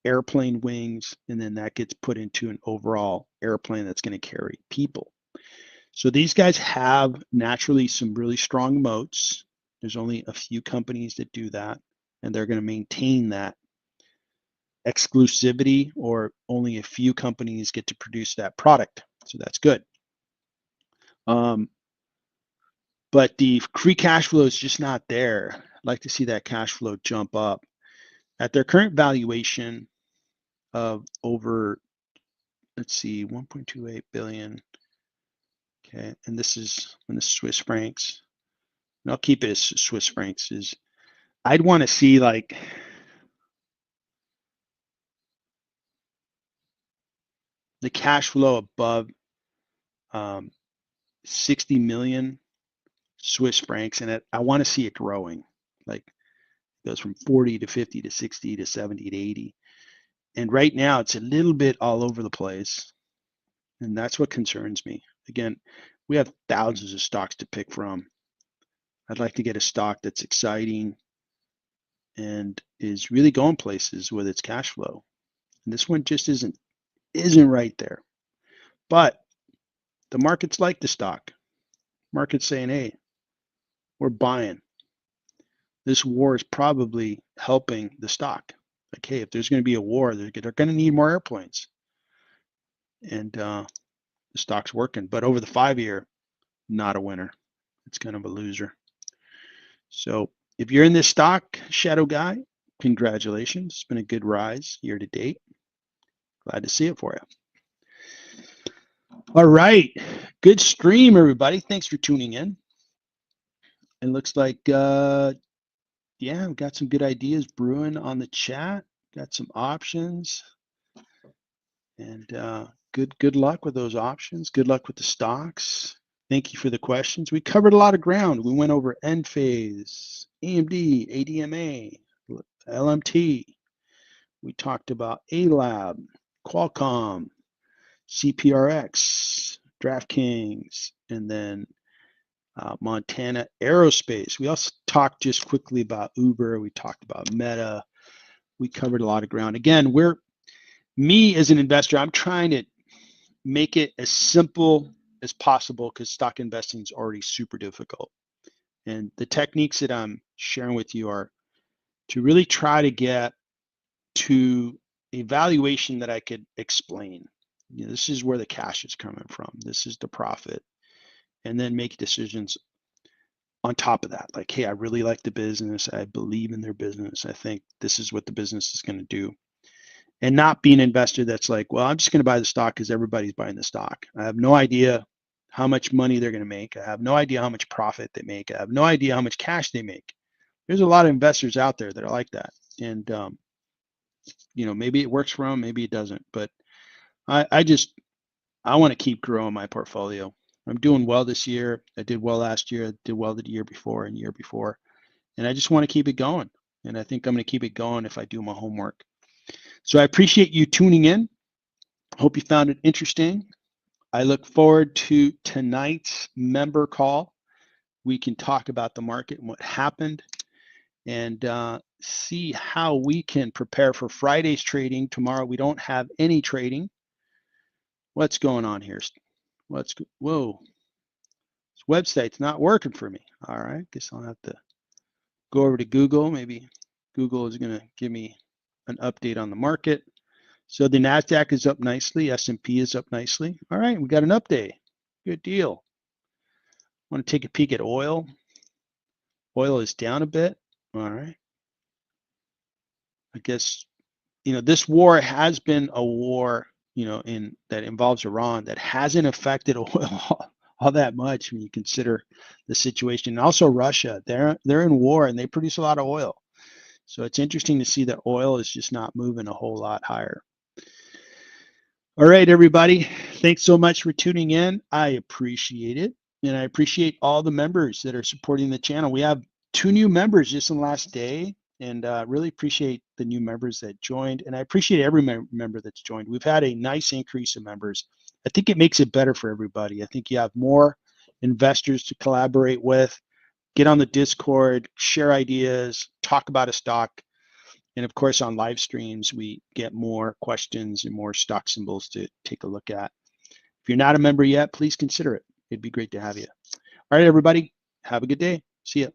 airplane wings, and then that gets put into an overall airplane that's going to carry people. So these guys have naturally some really strong moats. There's only a few companies that do that, and they're going to maintain that exclusivity, or only a few companies get to produce that product. So that's good. But the free cash flow is just not there. I'd like to see that cash flow jump up. At their current valuation of over, let's see, 1.28 billion. Okay, and this is in the Swiss francs. And I'll keep it as Swiss francs. I'd want to see like the cash flow above 60 million Swiss francs, and I want to see it growing. Like it goes from 40 to 50 to 60 to 70 to 80. And right now it's a little bit all over the place. And that's what concerns me. Again, we have thousands of stocks to pick from. I'd like to get a stock that's exciting and is really going places with its cash flow. And this one just isn't right there. But the market's like the stock. Market's saying, hey, we're buying. This war is probably helping the stock. Like, hey, if there's going to be a war, they're going to need more airplanes. And the stock's working. But over the 5-year, not a winner. It's kind of a loser. So if you're in this stock, Shadow Guy, congratulations. It's been a good rise year to date. Glad to see it for you. All right. Good stream, everybody. Thanks for tuning in. It looks like, yeah, we've got some good ideas brewing on the chat. Got some options. And good luck with those options. Good luck with the stocks. Thank you for the questions. We covered a lot of ground. We went over Enphase, AMD, ADMA, LMT. We talked about ALAB, Qualcomm, CPRX, DraftKings, and then Montana Aerospace. We also talked just quickly about Uber. We talked about Meta. We covered a lot of ground. Again, me as an investor, I'm trying to make it as simple as possible because stock investing is already super difficult. And the techniques that I'm sharing with you are to really try to get to a valuation that I could explain. You know, this is where the cash is coming from. This is the profit. And then make decisions on top of that. Like, hey, I really like the business. I believe in their business. I think this is what the business is going to do. And not be an investor that's like, well, I'm just going to buy the stock because everybody's buying the stock. I have no idea how much money they're going to make. I have no idea how much profit they make. I have no idea how much cash they make. There's a lot of investors out there that are like that. And, you know, maybe it works for them, maybe it doesn't. But I want to keep growing my portfolio. I'm doing well this year. I did well last year. I did well the year before and year before. And I just want to keep it going. And I think I'm going to keep it going if I do my homework. So I appreciate you tuning in. Hope you found it interesting. I look forward to tonight's member call. We can talk about the market and what happened and see how we can prepare for Friday's trading. Tomorrow we don't have any trading. What's going on here? Whoa, this website's not working for me. All right, guess I'll have to go over to Google. Maybe Google is going to give me an update on the market. So the NASDAQ is up nicely. S&P is up nicely. All right, we got an update. Good deal. Want to take a peek at oil. Oil is down a bit. All right. I guess, you know, this war has been a war, you know, that involves Iran that hasn't affected oil all that much when you consider the situation. And also Russia, they're in war and they produce a lot of oil. So it's interesting to see that oil is just not moving a whole lot higher. All right, everybody. Thanks so much for tuning in. I appreciate it. And I appreciate all the members that are supporting the channel. We have 2 new members just in the last day. And really appreciate the new members that joined. And I appreciate every member that's joined. We've had a nice increase in members. I think it makes it better for everybody. I think you have more investors to collaborate with, get on the Discord, share ideas, talk about a stock. And of course, on live streams, we get more questions and more stock symbols to take a look at. If you're not a member yet, please consider it. It'd be great to have you. All right, everybody. Have a good day. See ya.